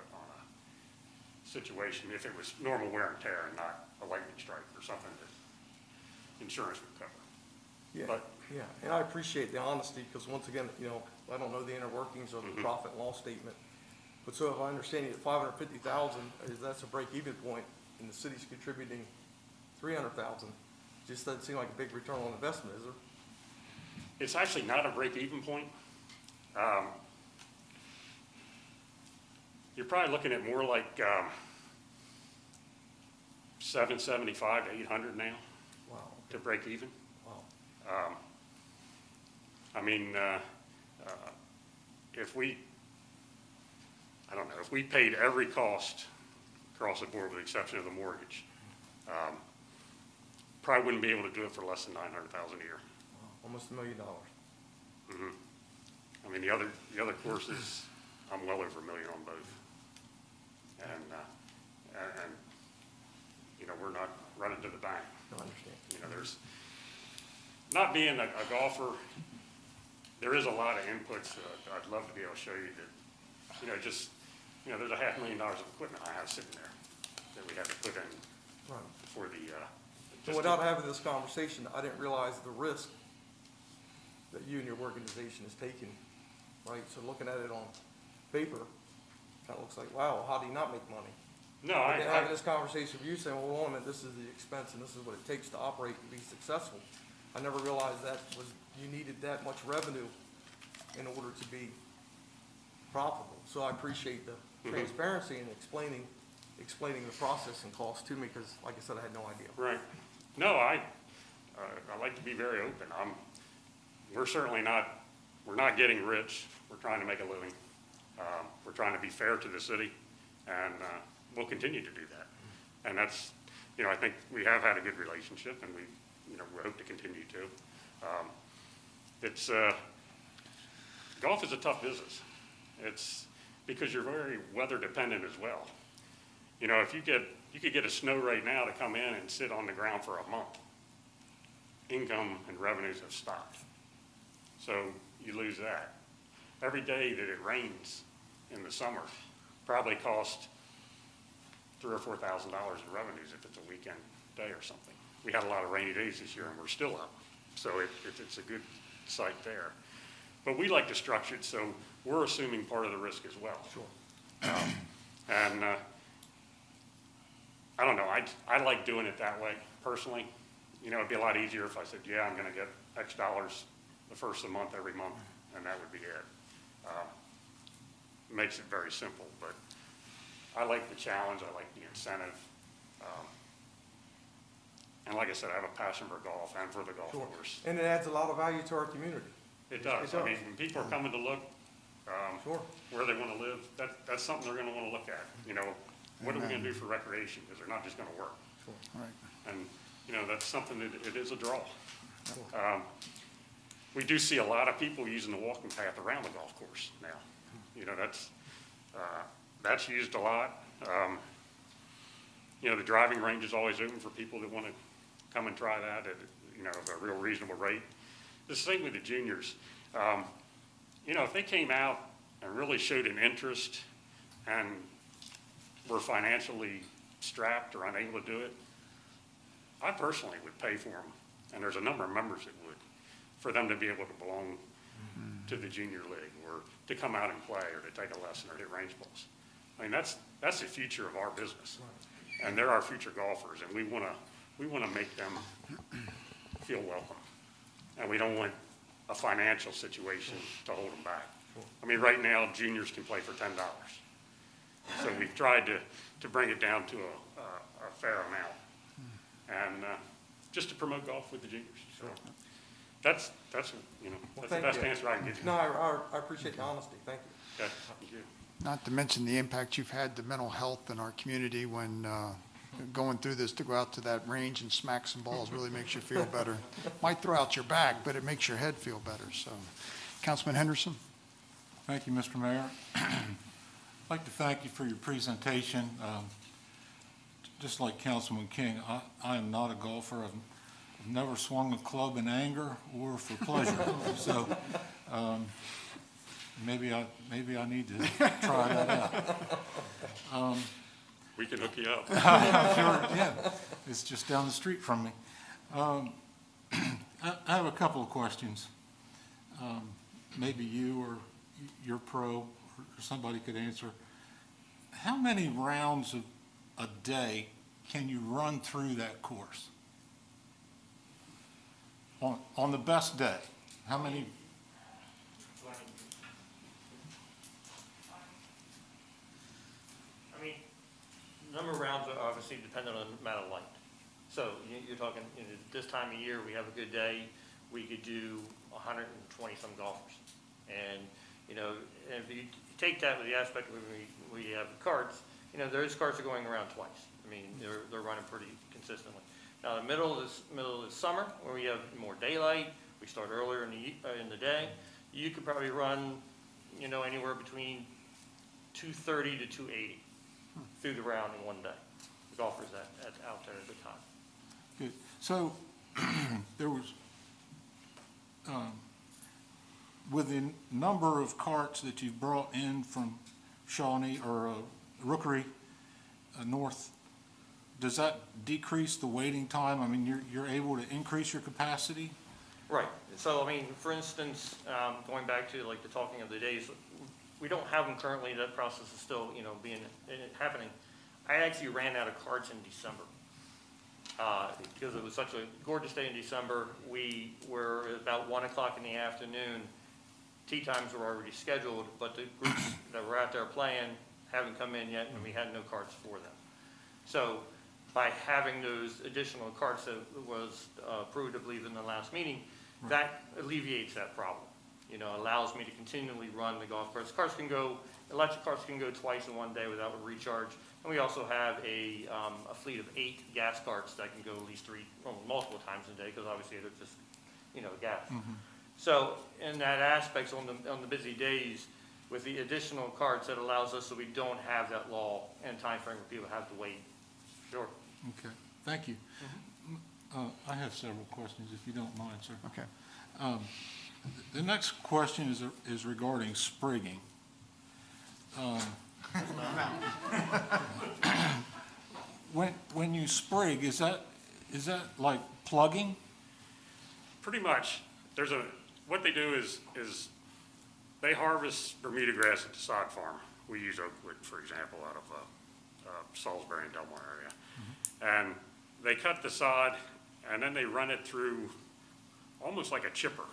situation if it was normal wear and tear and not a lightning strike or something that insurance would cover. Yeah, But, yeah, and I appreciate the honesty, because once again, you know, I don't know the inner workings of the profit and loss statement. But so if I understand you, at $550,000, that's a break-even point, and the city's contributing $300,000. Just doesn't seem like a big return on investment, is there? It's actually not a break-even point. You're probably looking at more like 775 to 800 now Wow. to break even. Wow. I mean, if we, I don't know, if we paid every cost across the board with the exception of the mortgage, probably wouldn't be able to do it for less than 900,000 a year. Wow. Almost $1 million. Mhm. I mean, the other courses, I'm well over $1 million on both. And you know, we're not running to the bank. No, I understand. You know, there's, not being a golfer, there is a lot of inputs. I'd love to be able to show you that, you know, just, you know, there's $500,000 of equipment I have sitting there that we had to put in Right. for the, So without having this conversation, I didn't realize the risk that you and your organization is taking, right? So looking at it on paper, kind of looks like, wow, how do you not make money? no, But then having I, this conversation with you saying, well, hold on a minute, this is the expense and this is what it takes to operate and be successful. I never realized that was, you needed that much revenue in order to be profitable. So I appreciate the transparency and explaining the process and cost to me, because like I said, I had no idea. right. No, I like to be very open. We're certainly not, we're not getting rich. We're trying to make a living. We're trying to be fair to the city, and we'll continue to do that. And that's, you know, I think we have had a good relationship, and we, you know, we hope to continue to. It's, golf is a tough business. It's because you're very weather dependent as well. You know, if you could get a snow right now to come in and sit on the ground for a month. Income and revenues have stopped. So you lose that. Every day that it rains in the summer probably costs $3,000 or $4,000 in revenues if it's a weekend day or something. We had a lot of rainy days this year and we're still up. So it's a good site there. But we like to structure it so we're assuming part of the risk as well. Sure. And I don't know, I like doing it that way personally. You know, it'd be a lot easier if I said, yeah, I'm gonna get X dollars the first of the month every month, and that would be it. Makes it very simple, but I like the challenge, I like the incentive. And like I said, I have a passion for golf and for the golf Sure. course. And it adds a lot of value to our community. It does. I mean, when people are coming to look, Sure. where they wanna live, that's something they're gonna wanna look at. You know, what are we gonna do for recreation? Because they're not just gonna work. Right. And, you know, that's something that it is a draw. We do see a lot of people using the walking path around the golf course now. You know, that's used a lot. You know, the driving range is always open for people that want to come and try that at, you know, at a real reasonable rate. The same with the juniors. You know, if they came out and really showed an interest and were financially strapped or unable to do it, I personally would pay for them, and there's a number of members that would, for them to be able to belong to the junior league, or to come out and play, or to take a lesson, or hit range balls. I mean, that's the future of our business, and they're our future golfers, and we wanna make them feel welcome, and we don't want a financial situation to hold them back. I mean, right now, juniors can play for $10. So we've tried to bring it down to a fair amount, and just to promote golf with the juniors. So that's you know, Well, that's the thank best you. answer I can give you. No, I appreciate the honesty. Thank you. Okay, thank you. Not to mention the impact you've had to mental health in our community when going through this, to go out to that range and smack some balls really makes you feel better. Might throw out your back, but it makes your head feel better. So, Councilman Henderson? Thank you, Mr. Mayor. I'd like to thank you for your presentation. Just like Councilman King, I am not a golfer. I've never swung a club in anger or for pleasure. So maybe I need to try that out. We can hook you up. I'm sure, yeah, it's just down the street from me. I have a couple of questions. Maybe you or your pro or somebody could answer. How many rounds a day can you run through that course? on the best day, how many? I mean, number of rounds are obviously dependent on the amount of light. So you're talking, this time of year, we have a good day, we could do 120 some golfers. And, and if you take that with the aspect of when we have the carts, those carts are going around twice. I mean, they're running pretty consistently. Now, the middle of the summer, where we have more daylight, we start earlier in the day, you could probably run, anywhere between 230 to 280 through the round in one day. The golfers out there at the time. Good. So there was, with the number of carts that you've brought in from Shawnee or Rookery North, does that decrease the waiting time? I mean, you're able to increase your capacity? Right. So, I mean, for instance, going back to like the talking of the days, we don't have them currently. That process is still, happening. I actually ran out of carts in December because it was such a gorgeous day in December. We were about 1 o'clock in the afternoon. Tee times were already scheduled, but the groups that were out there playing haven't come in yet, and we had no carts for them. So by having those additional carts that was approved, I believe, in the last meeting, that alleviates that problem. Allows me to continually run the golf carts. Electric carts can go twice in one day without a recharge. And we also have a fleet of 8 gas carts that can go at least multiple times a day, because obviously they're just, gas. Mm-hmm. So in that aspect, on the busy days, with the additional carts, that allows us so we don't have that law and time frame where people have to wait. Sure. Okay, thank you. I have several questions, if you don't mind, sir. Okay. The next question is regarding sprigging. When you sprig, is that like plugging? Pretty much. What they do is they harvest Bermuda grass at the sod farm. We use Oakwood, for example, out of Salisbury and Delmar area. Mm-hmm. And they cut the sod, and then they run it through almost like a chipper.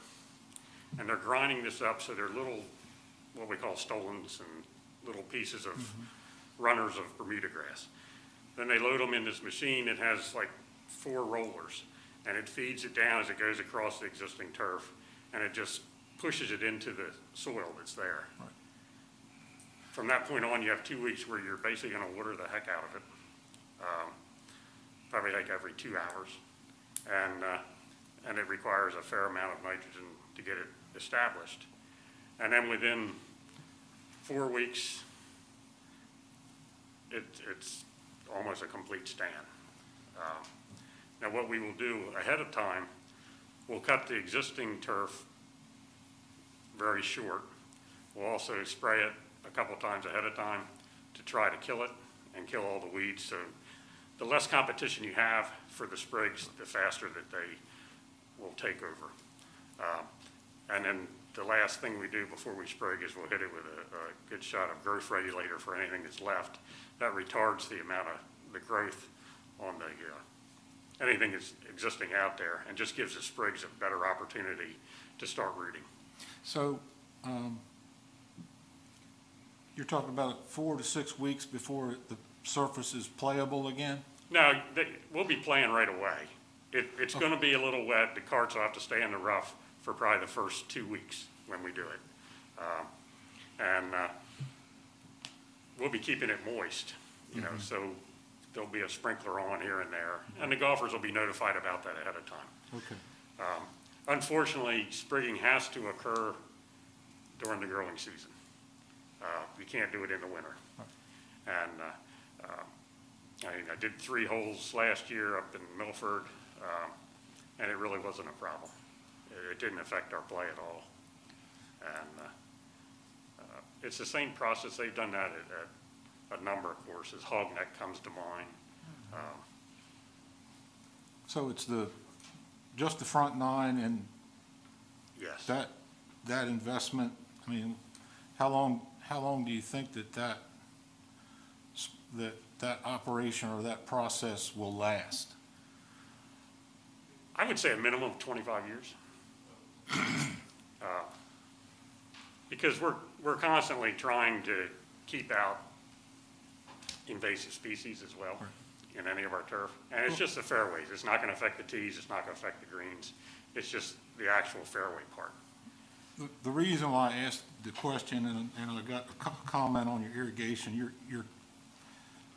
And they're grinding this up so they're little, what we call stolons and little pieces of runners of Bermuda grass. Then they load them in this machine that has like 4 rollers, and it feeds it down as it goes across the existing turf, and it just pushes it into the soil that's there. Right. From that point on, you have 2 weeks where you're basically going to water the heck out of it, probably like every 2 hours, and it requires a fair amount of nitrogen to get it established. And then within 4 weeks, it's almost a complete stand. Now what we will do ahead of time, we'll cut the existing turf very short. We'll also spray it a couple times ahead of time to try to kill it and kill all the weeds. So the less competition you have for the sprigs, the faster that they will take over. And then the last thing we do before we sprig is we'll hit it with a good shot of growth regulator for anything that's left. That retards the amount of the growth on the anything that's existing out there, and just gives the sprigs a better opportunity to start rooting. So you're talking about 4 to 6 weeks before the surface is playable again? No, we'll be playing right away. It's going to be a little wet. The carts will have to stay in the rough for probably the first 2 weeks when we do it. And we'll be keeping it moist, you know, so there'll be a sprinkler on here and there, and the golfers will be notified about that ahead of time. Okay. Unfortunately, sprigging has to occur during the growing season. You can't do it in the winter. And I did 3 holes last year up in Milford, and it really wasn't a problem. It didn't affect our play at all. And it's the same process. They've done that at a number of courses. Hogneck comes to mind. So it's just the front 9, and Yes. that investment, I mean, how long do you think that operation or that process will last? I would say a minimum of 25 years. Because we're constantly trying to keep out invasive species as well in any of our turf. And it's just the fairways. It's not going to affect the tees. It's not going to affect the greens. It's just the actual fairway part. The reason why I asked the question, and I got a comment on your irrigation, your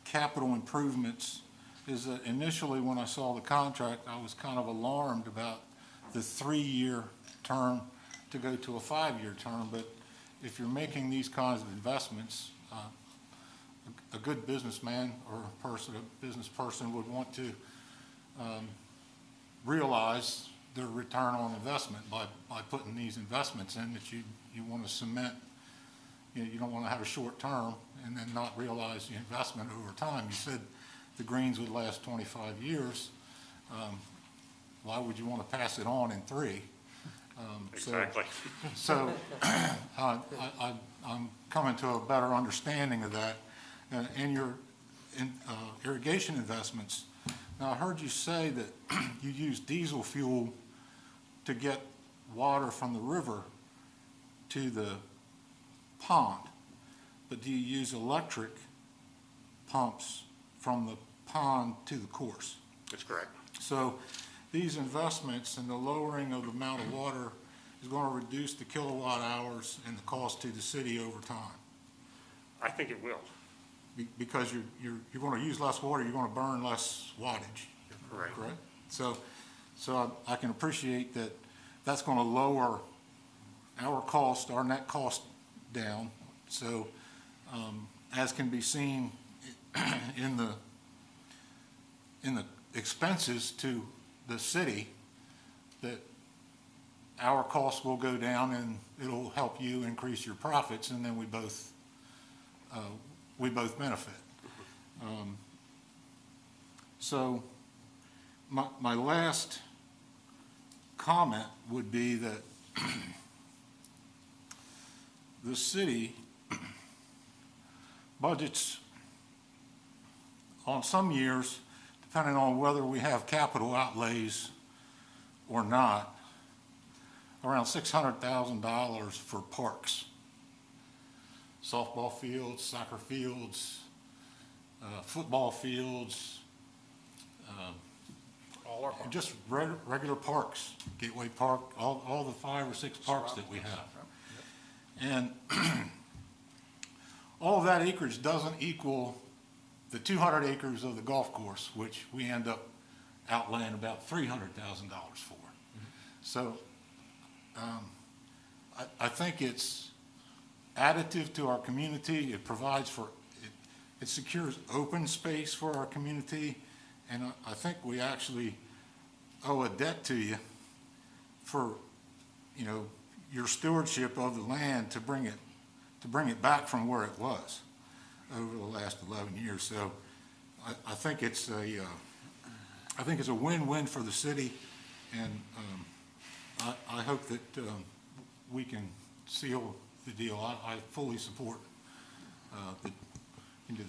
capital improvements, is that initially when I saw the contract, I was kind of alarmed about the 3-year term to go to a 5-year term. But if you're making these kinds of investments, a good businessman or a business person would want to realize their return on investment by putting these investments in that you want to cement. You don't want to have a short term and then not realize the investment over time. You said the greens would last 25 years. Why would you want to pass it on in 3? Exactly. So I'm coming to a better understanding of that. And your irrigation investments. Now, I heard you say that you use diesel fuel to get water from the river to the pond, but do you use electric pumps from the pond to the course? That's correct. So these investments and the lowering of the amount of water is going to reduce the kilowatt hours and the cost to the city over time. I think it will. Because you're going to use less water, you're going to burn less wattage. Correct. Correct? So I can appreciate that that's going to lower our cost, our net cost down. So as can be seen in the expenses to the city, that our costs will go down and it'll help you increase your profits, and then we both benefit. So my last comment would be that the city budgets on some years, depending on whether we have capital outlays or not, around $600,000 for parks. Softball fields, soccer fields, football fields, All our parks. just regular parks, Gateway Park, all the 5 or 6 parks that we have. And all of that acreage doesn't equal the 200 acres of the golf course, which we end up outlaying about $300,000 for. So I think it's additive to our community. It provides for, it secures open space for our community. And I think we actually owe a debt to you for, your stewardship of the land to bring it back from where it was over the last 11 years. So I think it's a win-win for the city, and I hope that we can seal the deal. I fully support the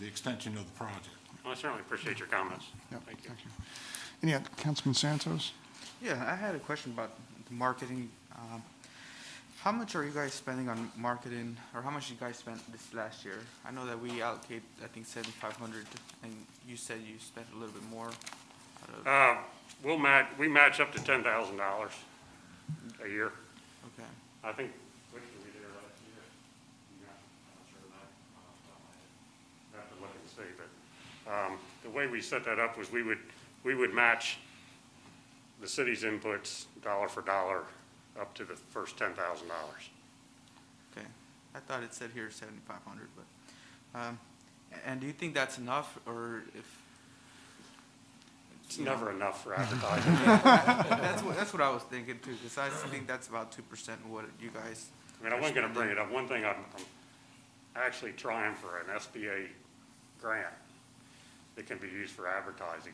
extension of the project. I certainly appreciate your comments. Yep, Thank you. thank you. Any other, Councilman Santos? Yeah, I had a question about the marketing. How much are you guys spending on marketing, or how much you guys spent this last year? I know that we allocate, I think, $7,500, and you said you spent a little bit more. We match up to $10,000 a year. Okay. I think, what did we do last year? I'm not sure of that. I have to look and see, but the way we set that up was we would match the city's inputs dollar for dollar up to the first $10,000. Okay. I thought it said here 7,500, but, and do you think that's enough, or if? It's never enough for advertising. That's what I was thinking too, because I think that's about 2% of what you guys. I mean, I wasn't gonna bring it up. One thing, I'm actually trying for an SBA grant that can be used for advertising,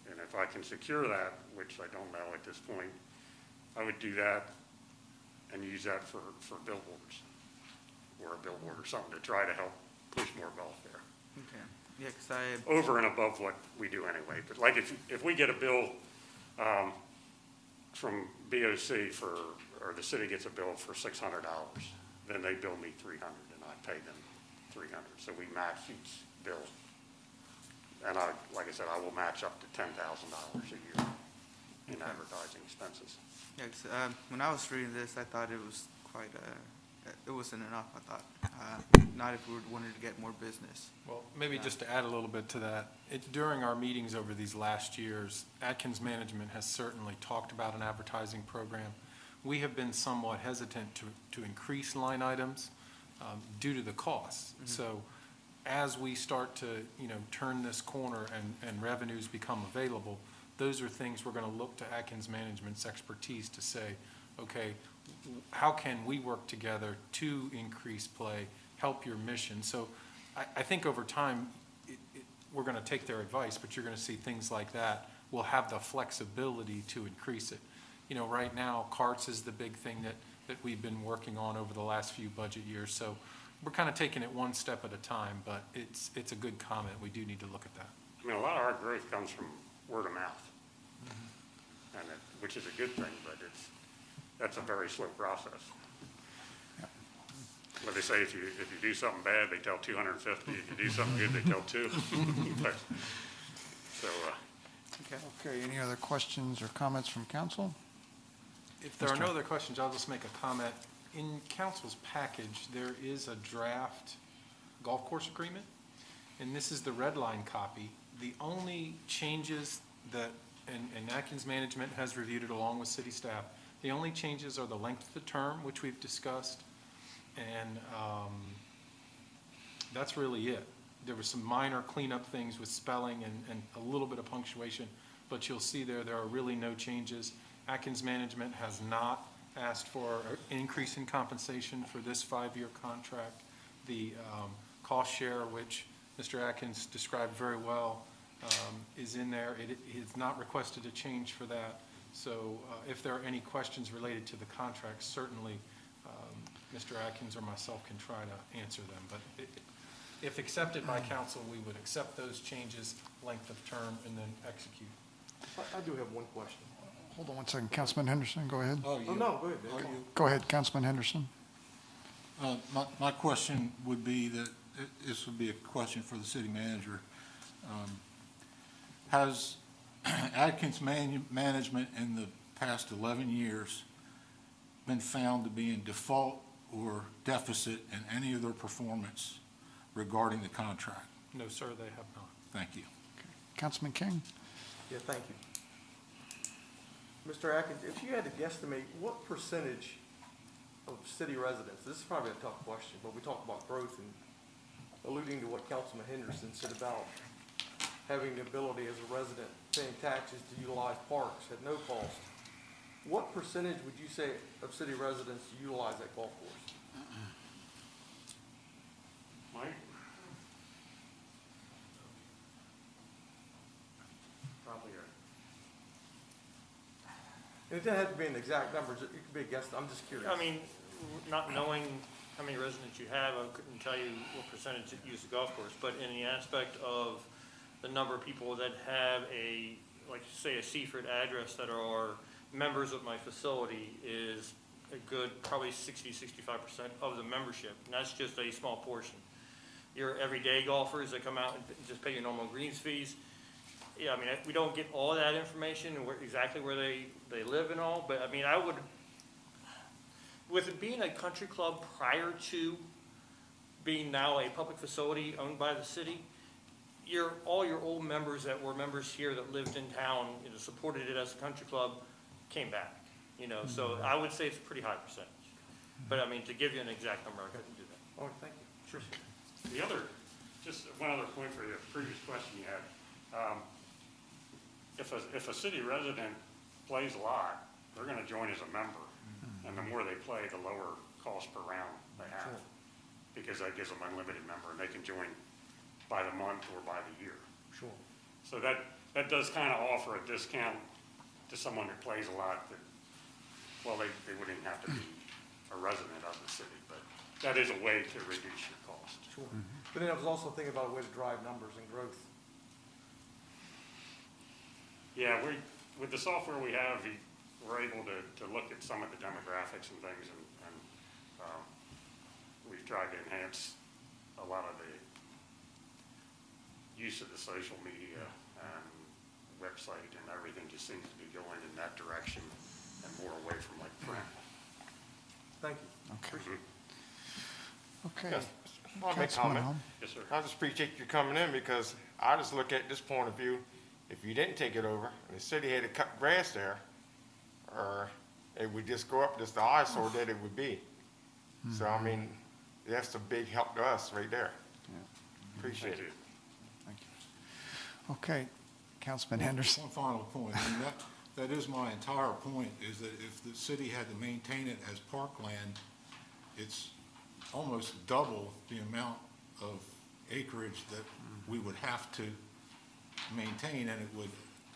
and if I can secure that, which I don't know at this point, I would do that and use that for billboards, or a billboard or something to try to help push more golf there. Okay. Yeah, because Over and above what we do anyway. But like if we get a bill from BOC or the city gets a bill for $600, then they bill me $300 and I pay them $300. So we match each bill. And like I said, I will match up to $10,000 a year in advertising expenses. Yeah, 'cause, when I was reading this, I thought it was quite, it wasn't enough, I thought. Not if we wanted to get more business. Well, maybe just to add a little bit to that, during our meetings over these last years, Atkins Management has certainly talked about an advertising program. We have been somewhat hesitant to increase line items due to the costs. Mm-hmm. So as we start to, turn this corner and revenues become available, those are things we're going to look to Atkins Management's expertise to say, okay, how can we work together to increase play, help your mission? So I think over time, we're going to take their advice, but you're going to see things like that. We'll have the flexibility to increase it. Right now, carts is the big thing that we've been working on over the last few budget years. So we're kind of taking it one step at a time, but it's a good comment. We do need to look at that. I mean, a lot of our growth comes from word of mouth, and which is a good thing, but that's a very slow process. But they say if you do something bad, they tell 250. If you do something good, they tell 2. So, Okay, any other questions or comments from council? If there are no other questions, I'll just make a comment. In council's package, there is a draft golf course agreement, and this is the red line copy. The only changes that, and Atkins Management has reviewed it along with city staff, the only changes are the length of the term, which we've discussed, and that's really it. There were some minor cleanup things with spelling and a little bit of punctuation, but you'll see there are really no changes. Atkins Management has not asked for an increase in compensation for this 5-year contract. The cost share, which Mr. Atkins described very well, is in there. It is not requested a change for that. So if there are any questions related to the contract, certainly Mr. Atkins or myself can try to answer them. But if accepted by council, we would accept those changes, length of term, and then execute. I do have one question. Hold on one second. Councilman Henderson, go ahead. Oh, no, go ahead, man. Go ahead, Councilman Henderson. My question would be that, this would be a question for the city manager. Has Atkins Management in the past 11 years been found to be in default or deficit in any of their performance regarding the contract? No, sir, they have not. Thank you. Councilman King? Yeah, thank you. Mr. Atkins, if you had to guesstimate, what percentage of city residents, this is probably a tough question, but we talked about growth and alluding to what Councilman Henderson said about having the ability as a resident paying taxes to utilize parks at no cost. What percentage would you say of city residents utilize that golf course? Mike? Probably And it doesn't have to be an exact number, it could be a guess, I'm just curious. I mean, not knowing how many residents you have, I couldn't tell you what percentage use the golf course, but in the aspect of the number of people that have like say a Seaford address that are members of my facility is a good, probably 60-65% of the membership, and that's just a small portion. Your everyday golfers that come out and just pay your normal greens fees, yeah, I mean, we don't get all that information and exactly where they live and all, but I mean, with it being a country club prior to being now a public facility owned by the city, all your old members that were members here that lived in town, supported it as a country club, came back, so I would say it's a pretty high percentage. But I mean, to give you an exact number, I couldn't do that. All right, thank you. Sure. just one other point for your previous question you had. If a city resident plays a lot, they're going to join as a member, and the more they play, the lower cost per round they have, because that gives them unlimited member, and they can join by the month or by the year. Sure. So that does kind of offer a discount to someone that plays a lot. That, well, they wouldn't even have to be a resident of the city, but that is a way to reduce your cost. Sure. But then I was also thinking about a way to drive numbers and growth. Yeah, with the software we have, we're able to look at some of the demographics and things, and we've tried to enhance a lot of the use of the social media and website, and everything just seems to be going in that direction and more away from like print. Thank you. Okay. Okay. Yes, I'll make a Councilman comment. Hom. Yes, sir. I just appreciate you coming in, because I just look at this point of view, if you didn't take it over, and the city had to cut grass there, or it would just go up just the eyesore that it would be. So, I mean, that's a big help to us right there. Appreciate Thank it. you. Thank you. Okay, Councilman Henderson. One final point, I mean, that is my entire point, is that if the city had to maintain it as parkland, it's almost double the amount of acreage that we would have to maintain, and it would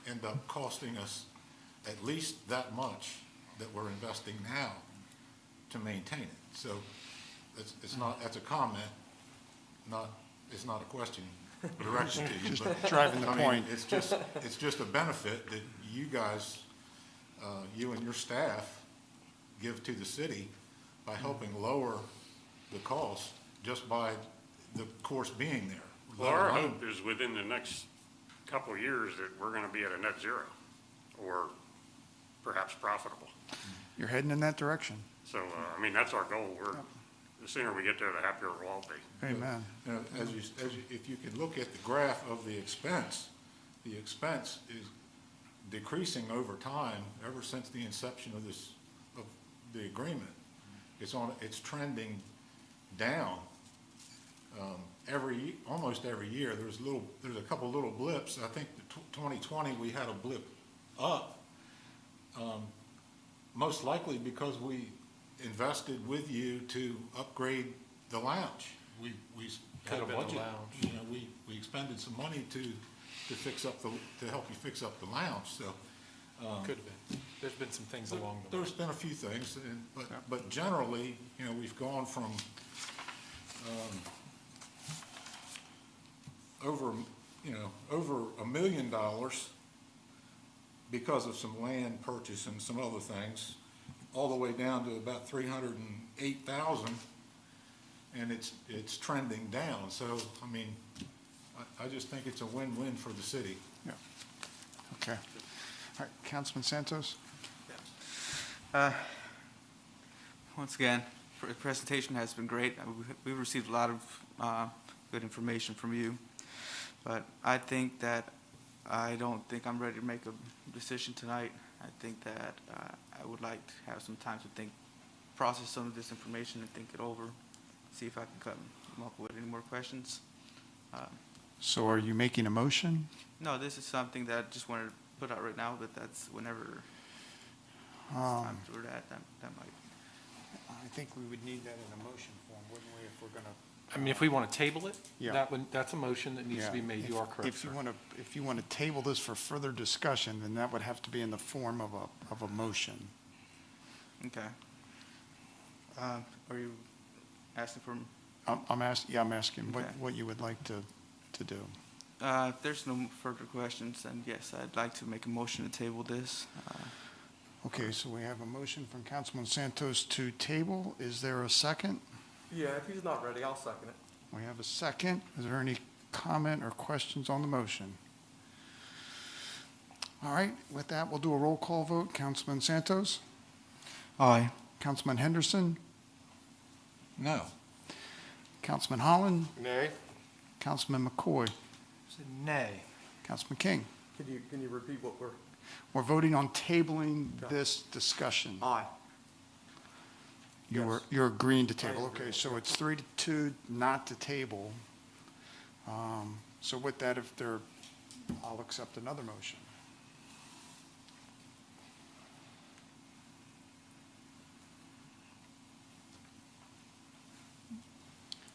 end up costing us at least that much that we're investing now to maintain it. So it's not, that's a comment, it's not a question direction to you. Just but, driving the I mean, point. it's just a benefit that you guys, you and your staff give to the city by helping lower the cost just by the course being there. Well, our hope is within the next couple of years that we're gonna be at a net zero, or perhaps profitable. You're heading in that direction. So, I mean, that's our goal. The sooner we get there, the happier we'll all be. Amen. You know, if you can look at the graph of the expense is decreasing over time ever since the inception of the agreement. It's trending down almost every year. There's a couple little blips. I think 2020 we had a blip up, most likely because we invested with you to upgrade the lounge. We had a Could have been the budget. lounge. You know, we expended some money to help you fix up the lounge. So Could have been. There's been some things along the way. there's been a few things, but generally, you know, we've gone from over $1 million because of some land purchase and some other things, all the way down to about 308,000, and it's trending down. So, I mean, I just think it's a win-win for the city. Yeah. Okay. All right, Councilman Santos? Once again, the presentation has been great. We've received a lot of good information from you, but I don't think I'm ready to make a decision tonight. I think that I would like to have some time to process some of this information and think it over, see if I can come up with any more questions. So are you making a motion? No, this is something that I just wanted to put out right now, but that's whenever it's time for that might. I think we would need that in a motion form, wouldn't we, if we're going to? I mean, if we want to table it, Yeah. that's a motion that needs to be made. You are correct, If you sir. want to table this for further discussion, then that would have to be in the form of a motion. Okay. Are you asking for? I'm asking Okay. what you would like to do. If there's no further questions, then yes, I'd like to make a motion to table this. Okay, so we have a motion from Councilman Santos to table. Is there a second? Yeah, if he's not ready, I'll second it. We have a second. Is there any comment or questions on the motion? All right, with that, we'll do a roll call vote. Councilman Santos? Aye. Councilman Henderson? No. Councilman Holland? Nay? Councilman McCoy? Say nay. Councilman King? Can you repeat what we're? We're voting on tabling this discussion. Aye. You're agreeing to table, I okay, agree. so it's 3-2 not to table. So with that, I'll accept another motion.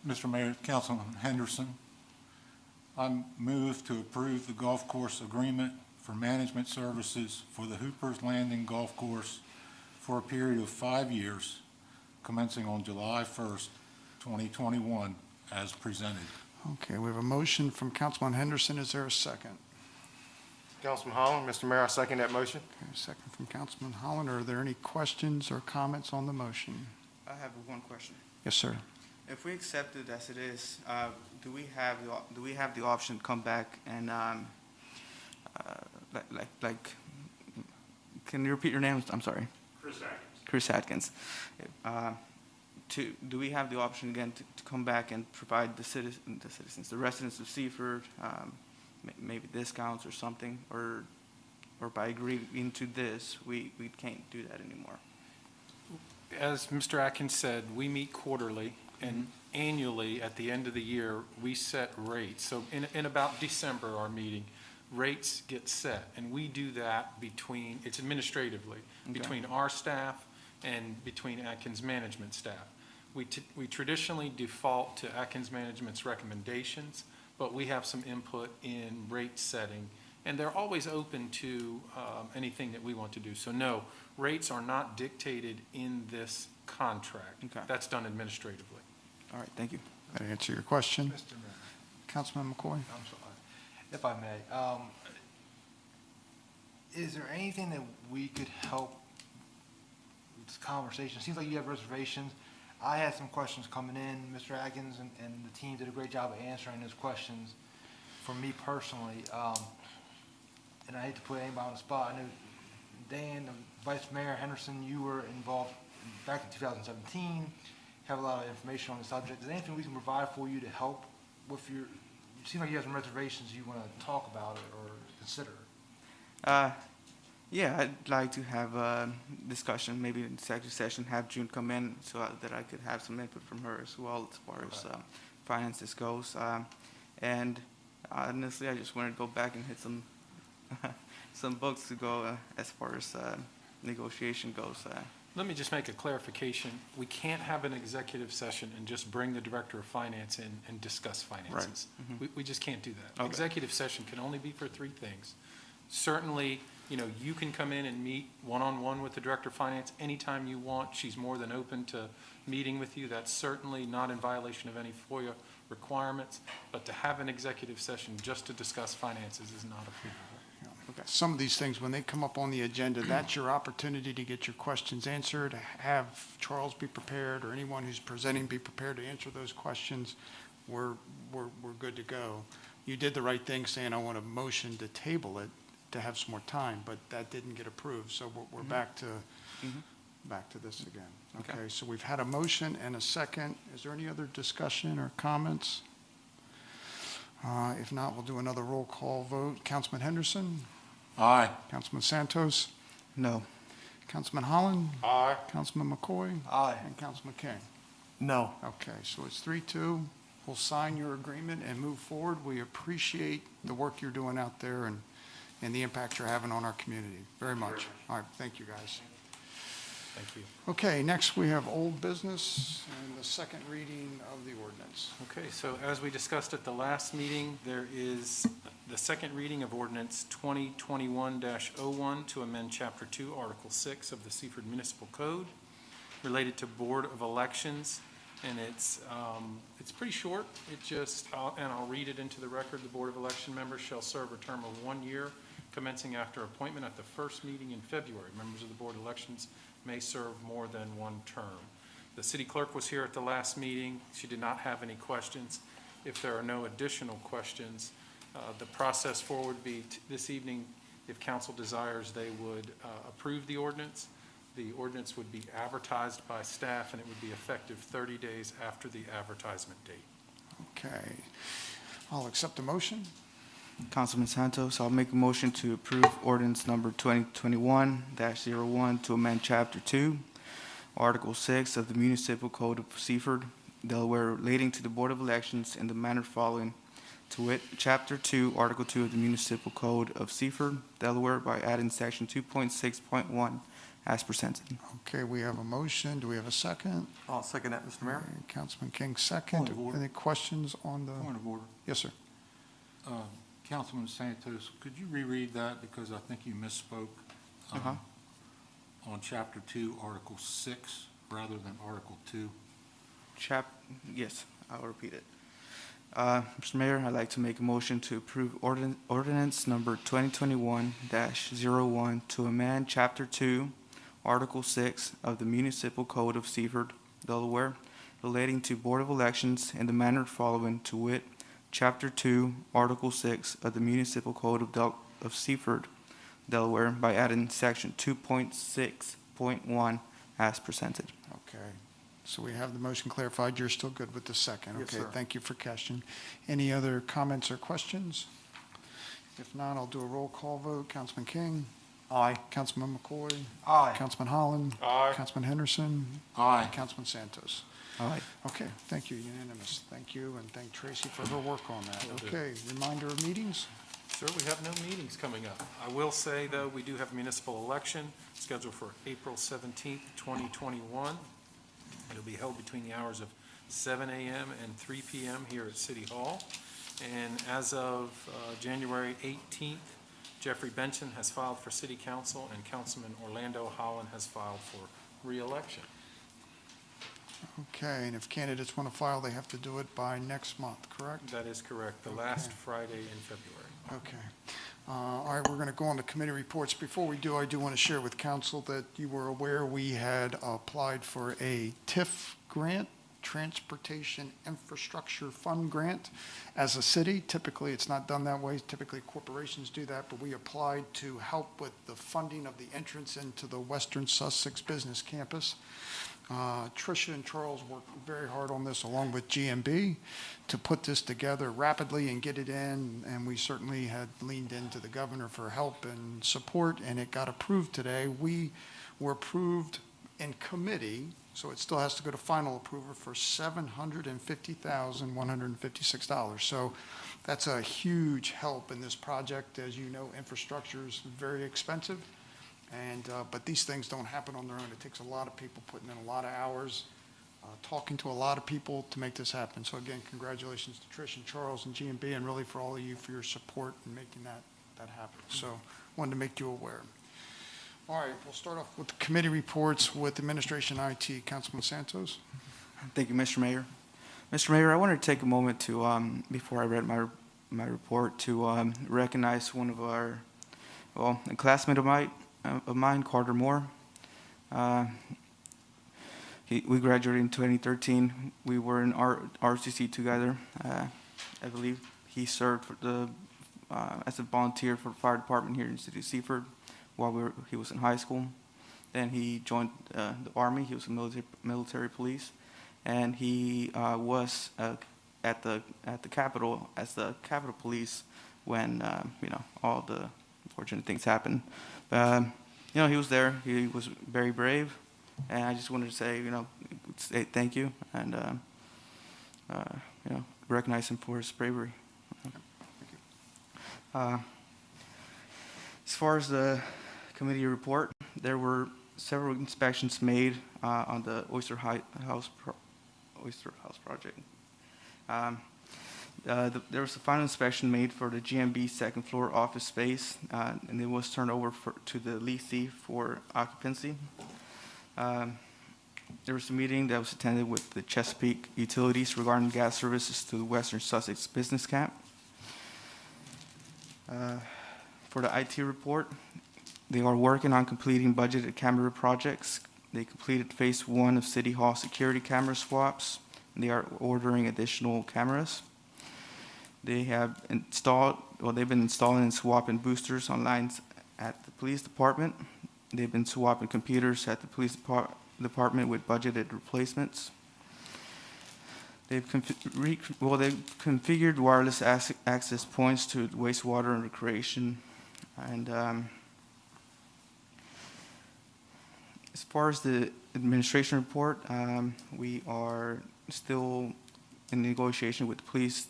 Mr. Mayor, Councilman Henderson, I move to approve the golf course agreement for management services for the Hooper's Landing Golf Course for a period of 5 years, commencing on July 1st, 2021, as presented. Okay, we have a motion from Councilman Henderson. Is there a second? Councilman Holland, Mr. Mayor, I second that motion. Okay, second from Councilman Holland. Are there any questions or comments on the motion? I have one question. Yes, sir. If we accept it as it is, do we have the option to come back and, can you repeat your name? I'm sorry. Chris Atkins. Chris Atkins. Do we have the option again to come back and provide the citizens, the residents of Seaford, maybe discounts or something, or by agreeing to this, we can't do that anymore? As Mr. Atkins said, we meet quarterly, and annually, at the end of the year, we set rates. So in about December, our meeting, rates get set, and we do that it's administratively, between our staff and between Atkins management staff. We traditionally default to Atkins management's recommendations, but we have some input in rate setting, and they're always open to anything that we want to do. So no, rates are not dictated in this contract. Okay. That's done administratively. All right, thank you. That answer your question? Mr. Mayor, Councilman McCoy? I'm sorry, if I may. Is there anything that we could help with this conversation? Seems like you have reservations. I had some questions coming in. Mr. Atkins and the team did a great job of answering those questions for me personally. And I hate to put anybody on the spot. I know Dan, Vice Mayor Henderson, you were involved back in 2017, have a lot of information on the subject. Is there anything we can provide for you to help with it seems like you have some reservations you want to talk about or consider? Yeah, I'd like to have a discussion, maybe in executive session, have June come in so that I could have some input from her as well as far as finances goes. And honestly, I just wanted to go back and hit some some books to go as far as negotiation goes. Let me just make a clarification. We can't have an executive session and just bring the Director of Finance in and discuss finances. We just can't do that. Okay. Executive session can only be for three things. Certainly, you can come in and meet one-on-one with the Director of Finance anytime you want. She's more than open to meeting with you. That's certainly not in violation of any FOIA requirements. But to have an executive session just to discuss finances is not approvable. Okay. Some of these things, when they come up on the agenda, that's your opportunity to get your questions answered, have Charles be prepared, or anyone who's presenting be prepared to answer those questions. We're good to go. You did the right thing saying, I want a motion to table it to have some more time, but that didn't get approved, so we're back to this again. Okay, so we've had a motion and a second. Is there any other discussion or comments? If not, we'll do another roll call vote. Councilman Henderson? Aye. Councilman Santos? No. Councilman Holland? Aye. Councilman McCoy? Aye. And Councilman King? No. Okay, so it's 3-2. We'll sign your agreement and move forward. We appreciate the work you're doing out there and the impact you're having on our community very much. All right, thank you, guys. Thank you. Okay, next we have old business and the second reading of the ordinance. Okay, so as we discussed at the last meeting, there is the second reading of ordinance 2021-01 to amend Chapter 2, Article 6 of the Seaford Municipal Code related to Board of Elections. And it's pretty short. It just, and I'll read it into the record. The Board of Election members shall serve a term of 1 year, commencing after appointment at the first meeting in February. Members of the Board of Elections may serve more than one term. The city clerk was here at the last meeting. She did not have any questions. If there are no additional questions, the process forward would be this evening, if council desires, they would approve the ordinance. The ordinance would be advertised by staff, and it would be effective 30 days after the advertisement date. Okay, I'll accept the motion. Councilman Santos, I'll make a motion to approve ordinance number 2021-01 to amend Chapter 2, Article 6 of the Municipal Code of Seaford, Delaware, relating to the Board of Elections in the manner following, to wit, Chapter 2, Article 2 of the Municipal Code of Seaford, Delaware, by adding Section 2.6.1 as presented. Okay, we have a motion. Do we have a second? I'll second that, Mr. Mayor. Okay, Councilman King, second. Point of order. Any questions on the? Point of order. Yes, sir. Councilman Santos, could you reread that because I think you misspoke on Chapter 2, Article 6, rather than Article 2? Yes, I'll repeat it. Mr. Mayor, I'd like to make a motion to approve ordinance number 2021-01 to amend Chapter 2, Article 6 of the Municipal Code of Seaford, Delaware, relating to Board of Elections in the manner following, to wit, Chapter 2, Article 6 of the Municipal Code of Seaford, Delaware, by adding Section 2.6.1 as presented. Okay, so we have the motion clarified. You're still good with the second? Yes, Okay, sir. thank you for catching. Any other comments or questions? If not, I'll do a roll call vote. Councilman King? Aye. Councilman McCoy? Aye. Councilman Holland? Aye. Councilman Henderson? Aye. Councilman Santos? Aye. Okay, thank you, unanimous. Thank you, and thank Tracy for her work on that. Will do. Okay, reminder of meetings? Sir, we have no meetings coming up. I will say, though, we do have a municipal election scheduled for April 17th, 2021. It'll be held between the hours of 7 a.m. and 3 p.m. here at City Hall. And as of January 18th, Jeffrey Benson has filed for City Council, and Councilman Orlando Holland has filed for re-election. Okay, and if candidates want to file, they have to do it by next month, correct? That is correct, the last Friday in February. Okay. All right, we're going to go on to committee reports. Before we do, I do want to share with council that you were aware we had applied for a TIF grant, Transportation Infrastructure Fund grant, as a city. Typically, it's not done that way. Typically, corporations do that, but we applied to help with the funding of the entrance into the Western Sussex Business Campus. Tricia and Charles worked very hard on this along with GMB to put this together rapidly and get it in, and we certainly had leaned into the governor for help and support, and it got approved today. We were approved in committee, so it still has to go to final approval for $750,156. So that's a huge help in this project. As you know, infrastructure is very expensive. But these things don't happen on their own. It takes a lot of people putting in a lot of hours, talking to a lot of people to make this happen. So again, congratulations to Trish and Charles and G&B, and really for all of you for your support in making that happen. So wanted to make you aware. All right, we'll start off with the committee reports with Administration IT. Councilman Santos. Thank you, Mr. Mayor. Mr. Mayor, I wanted to take a moment to, before I read my report, to recognize one of our, a classmate of mine, Carter Moore. We graduated in 2013. We were in RCC together. I believe he served for as a volunteer for the fire department here in the city of Seaford while he was in high school. Then he joined the Army. He was a military police, and he was at the Capitol as the Capitol Police when all the unfortunate things happened. He was there. He was very brave, and I just wanted to say thank you and recognize him for his bravery. As far as the committee report, there were several inspections made on the Oyster House project. There was a final inspection made for the GMB second floor office space, and it was turned over to the leasee for occupancy. There was a meeting that was attended with the Chesapeake Utilities regarding gas services to the Western Sussex Business Camp. For the IT report, they are working on completing budgeted camera projects. They completed phase 1 of City Hall security camera swaps, and they are ordering additional cameras. They have they've been installing and swapping boosters on lines at the police department. They've been swapping computers at the police department with budgeted replacements. They've configured wireless access points to wastewater and recreation. And as far as the administration report, we are still in negotiation with the police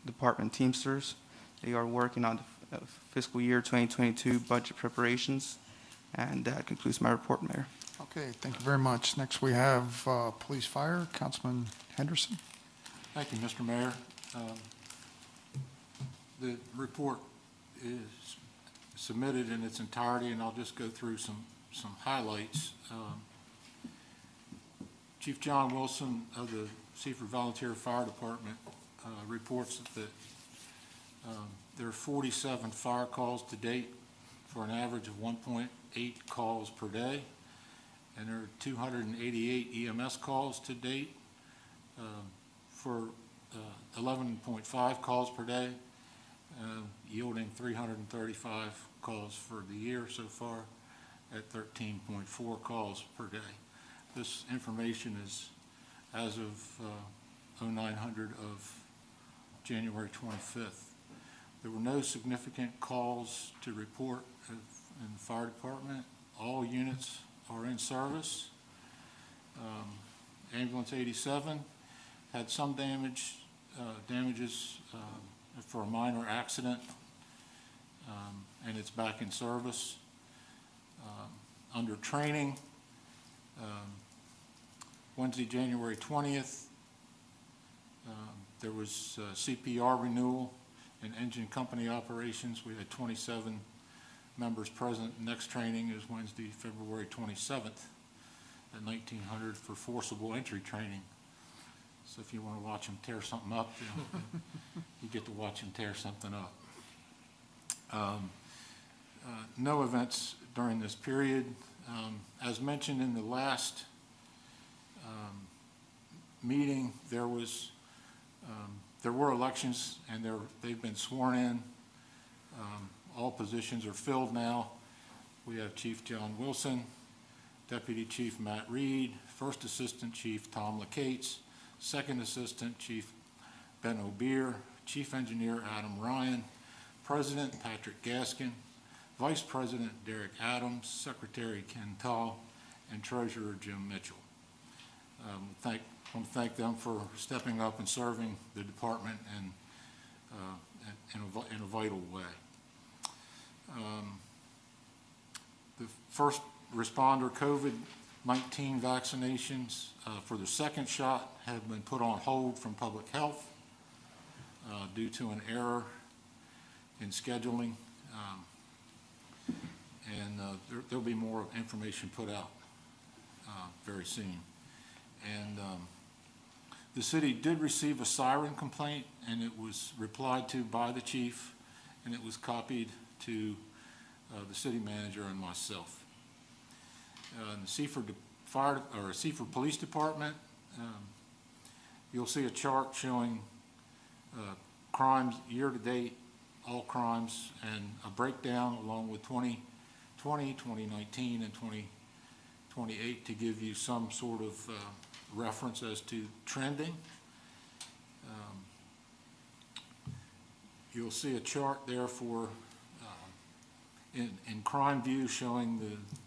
department Teamsters. They are working on the fiscal year 2022 budget preparations. And that concludes my report, Mayor. Okay, thank you very much. Next we have Police Fire, Councilman Henderson. Thank you, Mr. Mayor. The report is submitted in its entirety, and I'll just go through some highlights. Chief John Wilson of the Seaford Volunteer Fire Department reports that there are 47 fire calls to date for an average of 1.8 calls per day, and there are 288 EMS calls to date for 11.5 calls per day, yielding 335 calls for the year so far at 13.4 calls per day. This information is as of 0900 of January 25th. There were no significant calls to report in the fire department. All units are in service. Ambulance 87 had some damages for a minor accident, and it's back in service. Under training, Wednesday, January 20th, there was CPR renewal and engine company operations. We had 27 members present. Next training is Wednesday, February 27th at 1900 for forcible entry training. So if you want to watch them tear something up, you get to watch them tear something up. No events during this period. As mentioned in the last meeting, there were elections, and they've been sworn in. All positions are filled now. We have Chief John Wilson, Deputy Chief Matt Reed, First Assistant Chief Tom LeCates, Second Assistant Chief Ben O'Beer, Chief Engineer Adam Ryan, President Patrick Gaskin, Vice President Derek Adams, Secretary Ken Tall, and Treasurer Jim Mitchell. I want to thank them for stepping up and serving the department in a vital way. The first responder COVID-19 vaccinations for the second shot have been put on hold from public health due to an error in scheduling, and there'll be more information put out very soon. And the city did receive a siren complaint, and it was replied to by the chief, and it was copied to the city manager and myself. In the Seaford Seaford Police Department, you'll see a chart showing crimes year to date, all crimes, and a breakdown along with 2020, 2019, and 2028 to give you some sort of reference as to trending. You'll see a chart there for in crime view showing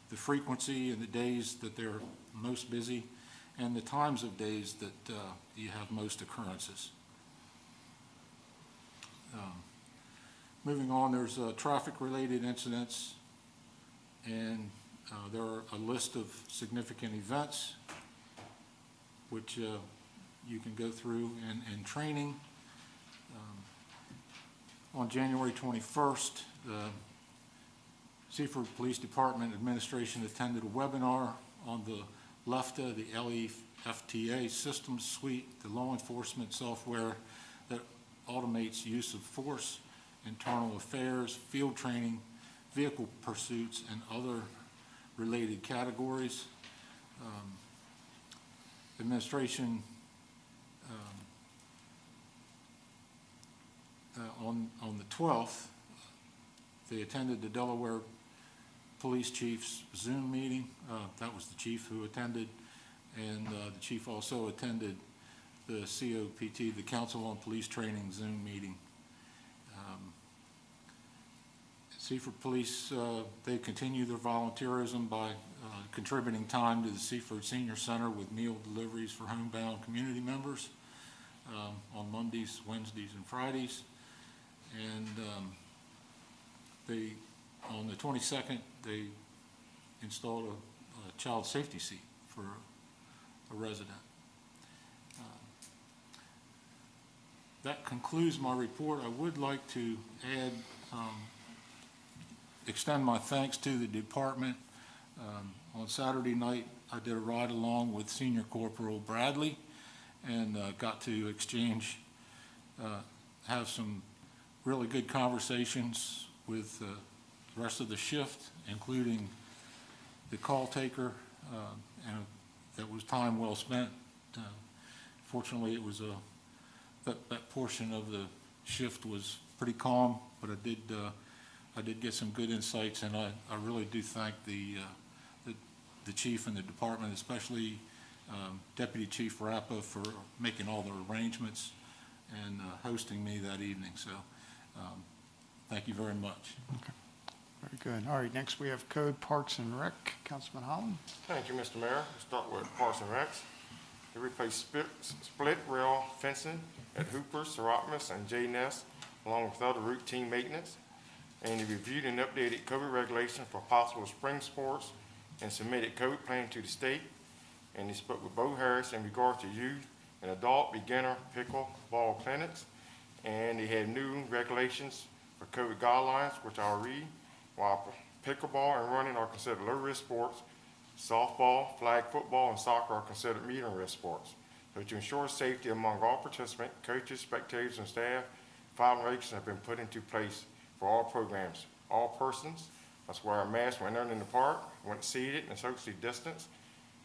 the frequency and the days that they're most busy and the times of days that you have most occurrences. Moving on, there's traffic-related incidents, and there are a list of significant events which you can go through in training. On January 21st, the Seaford Police Department administration attended a webinar on the LEFTA, the LEFTA systems suite, the law enforcement software that automates use of force, internal affairs, field training, vehicle pursuits, and other related categories. Administration on the 12th, they attended the Delaware Police Chief's Zoom meeting. That was the chief who attended, and the chief also attended the COPT, the Council on Police Training Zoom meeting. Seaford Police, they continue their volunteerism by contributing time to the Seaford Senior Center with meal deliveries for homebound community members on Mondays, Wednesdays, and Fridays. And on the 22nd, they installed a child safety seat for a resident. That concludes my report. I would like to add, extend my thanks to the department. On Saturday night, I did a ride along with Senior Corporal Bradley and got to exchange have some really good conversations with the rest of the shift, including the call taker, and that was time well spent. Fortunately, it was that portion of the shift was pretty calm, but I did get some good insights, and I really do thank the chief and the department, especially Deputy Chief Rappa, for making all the arrangements and hosting me that evening. So thank you very much. Okay. Very good. All right, next we have Code, Parks, and Rec. Councilman Holland. Thank you, Mr. Mayor. We'll start with Parks and Recs. They replaced split rail fencing at Hooper, Seropolis, and J Nest, along with other routine maintenance. And they reviewed and updated COVID regulations for possible spring sports and submitted code plan to the state. And they spoke with Bo Harris in regard to youth and adult beginner pickleball clinics. And they had new regulations for COVID guidelines, which I'll read. While pickleball and running are considered low-risk sports, softball, flag football, and soccer are considered medium-risk sports. So to ensure safety among all participants, coaches, spectators, and staff, 5 regulations have been put into place for all programs. All persons must wear a mask when entering the park, when seated and socially distanced.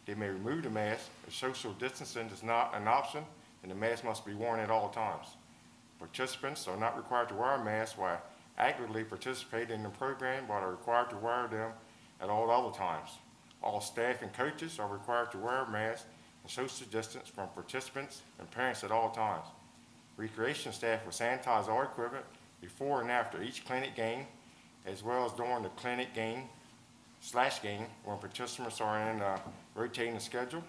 They may remove the mask if social distancing is not an option, and the mask must be worn at all times. Participants are not required to wear a mask while actively participating in the program, but are required to wear them at all other times. All staff and coaches are required to wear a mask and social distance from participants and parents at all times. Recreation staff will sanitize all equipment before and after each clinic game, as well as during the clinic game /game when participants are in a rotating schedule.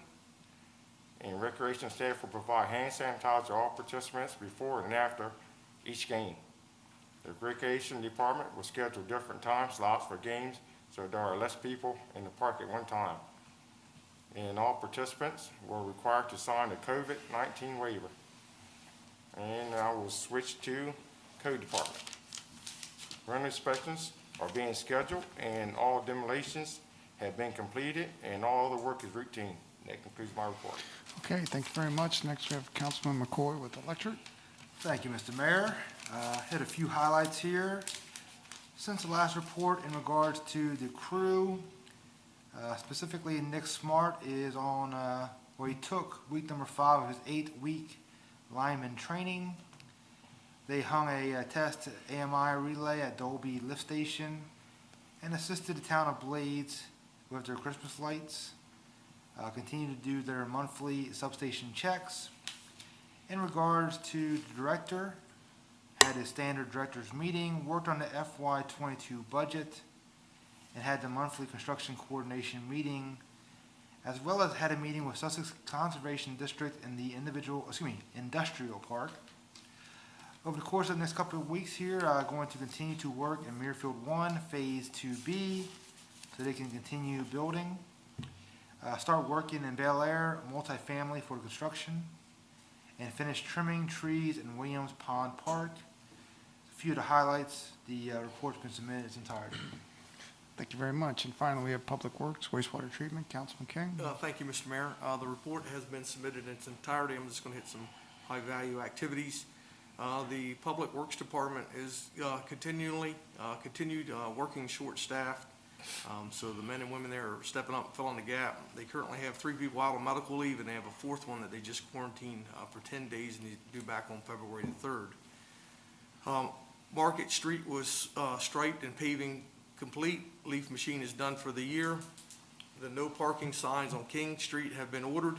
And recreation staff will provide hand sanitizer to all participants before and after each game. The recreation department will schedule different time slots for games so there are less people in the park at one time. And all participants were required to sign the COVID-19 waiver. And I will switch to Code Department. Run inspections are being scheduled and all demolitions have been completed and all the work is routine. That concludes my report. Okay, thank you very much. Next we have Councilman McCoy with Electric. Thank you, Mr. Mayor. Hit a few highlights here. Since the last report in regards to the crew, specifically Nick Smart is on, he took week number 5 of his 8-week lineman training. They hung a test AMI relay at Dolby Lift Station and assisted the town of Blades with their Christmas lights. Continue to do their monthly substation checks. In regards to the director, had his standard director's meeting, worked on the FY22 budget, and had the monthly construction coordination meeting, as well as had a meeting with Sussex Conservation District in the industrial park. Over the course of the next couple of weeks here, going to continue to work in Muirfield 1, Phase 2B, so they can continue building. Start working in Bel Air, multifamily for the construction, and finish trimming trees in Williams Pond Park. A few of the highlights, the report's been submitted in its entirety. Thank you very much. And finally, we have Public Works, Wastewater Treatment. Councilman King. Thank you, Mr. Mayor. The report has been submitted in its entirety. I'm just going to hit some high-value activities. The Public Works Department is continued working short-staffed. So the men and women there are stepping up and filling the gap. They currently have 3 people out on medical leave, and they have a 4th one that they just quarantined for 10 days and he's due back on February the 3rd. Market Street was striped and paving complete. Leaf machine is done for the year. The no parking signs on King Street have been ordered.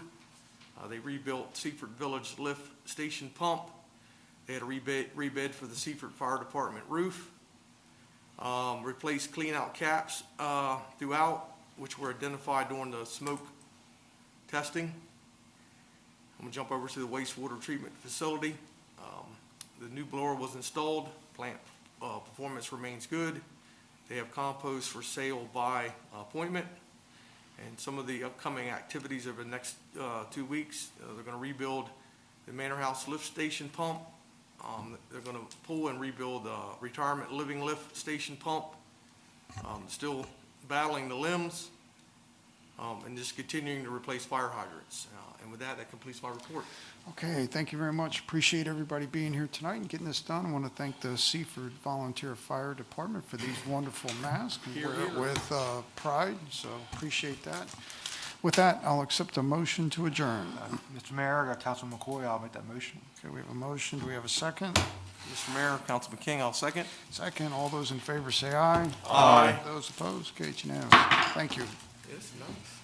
They rebuilt Seaford Village lift station pump. They had a rebid for the Seaford Fire Department roof. Replaced clean-out caps throughout, which were identified during the smoke testing. I'm going to jump over to the wastewater treatment facility. The new blower was installed. Plant performance remains good. They have compost for sale by appointment. And some of the upcoming activities over the next 2 weeks, they're going to rebuild the Manor House lift station pump. They're going to pull and rebuild the retirement living lift station pump. Still battling the limbs. and just continuing to replace fire hydrants. And with that, that completes my report. Okay, thank you very much. Appreciate everybody being here tonight and getting this done. I want to thank the Seaford Volunteer Fire Department for these wonderful masks. We wear it with pride, so appreciate that. With that, I'll accept a motion to adjourn. Mr. Mayor, I got Councilman McCoy, I'll make that motion. Okay, we have a motion. Do we have a second? Mr. Mayor, Councilman King, I'll second. Second. All those in favor say aye. Aye. Those opposed? Okay, it's unanimous. Thank you. Yes, nice.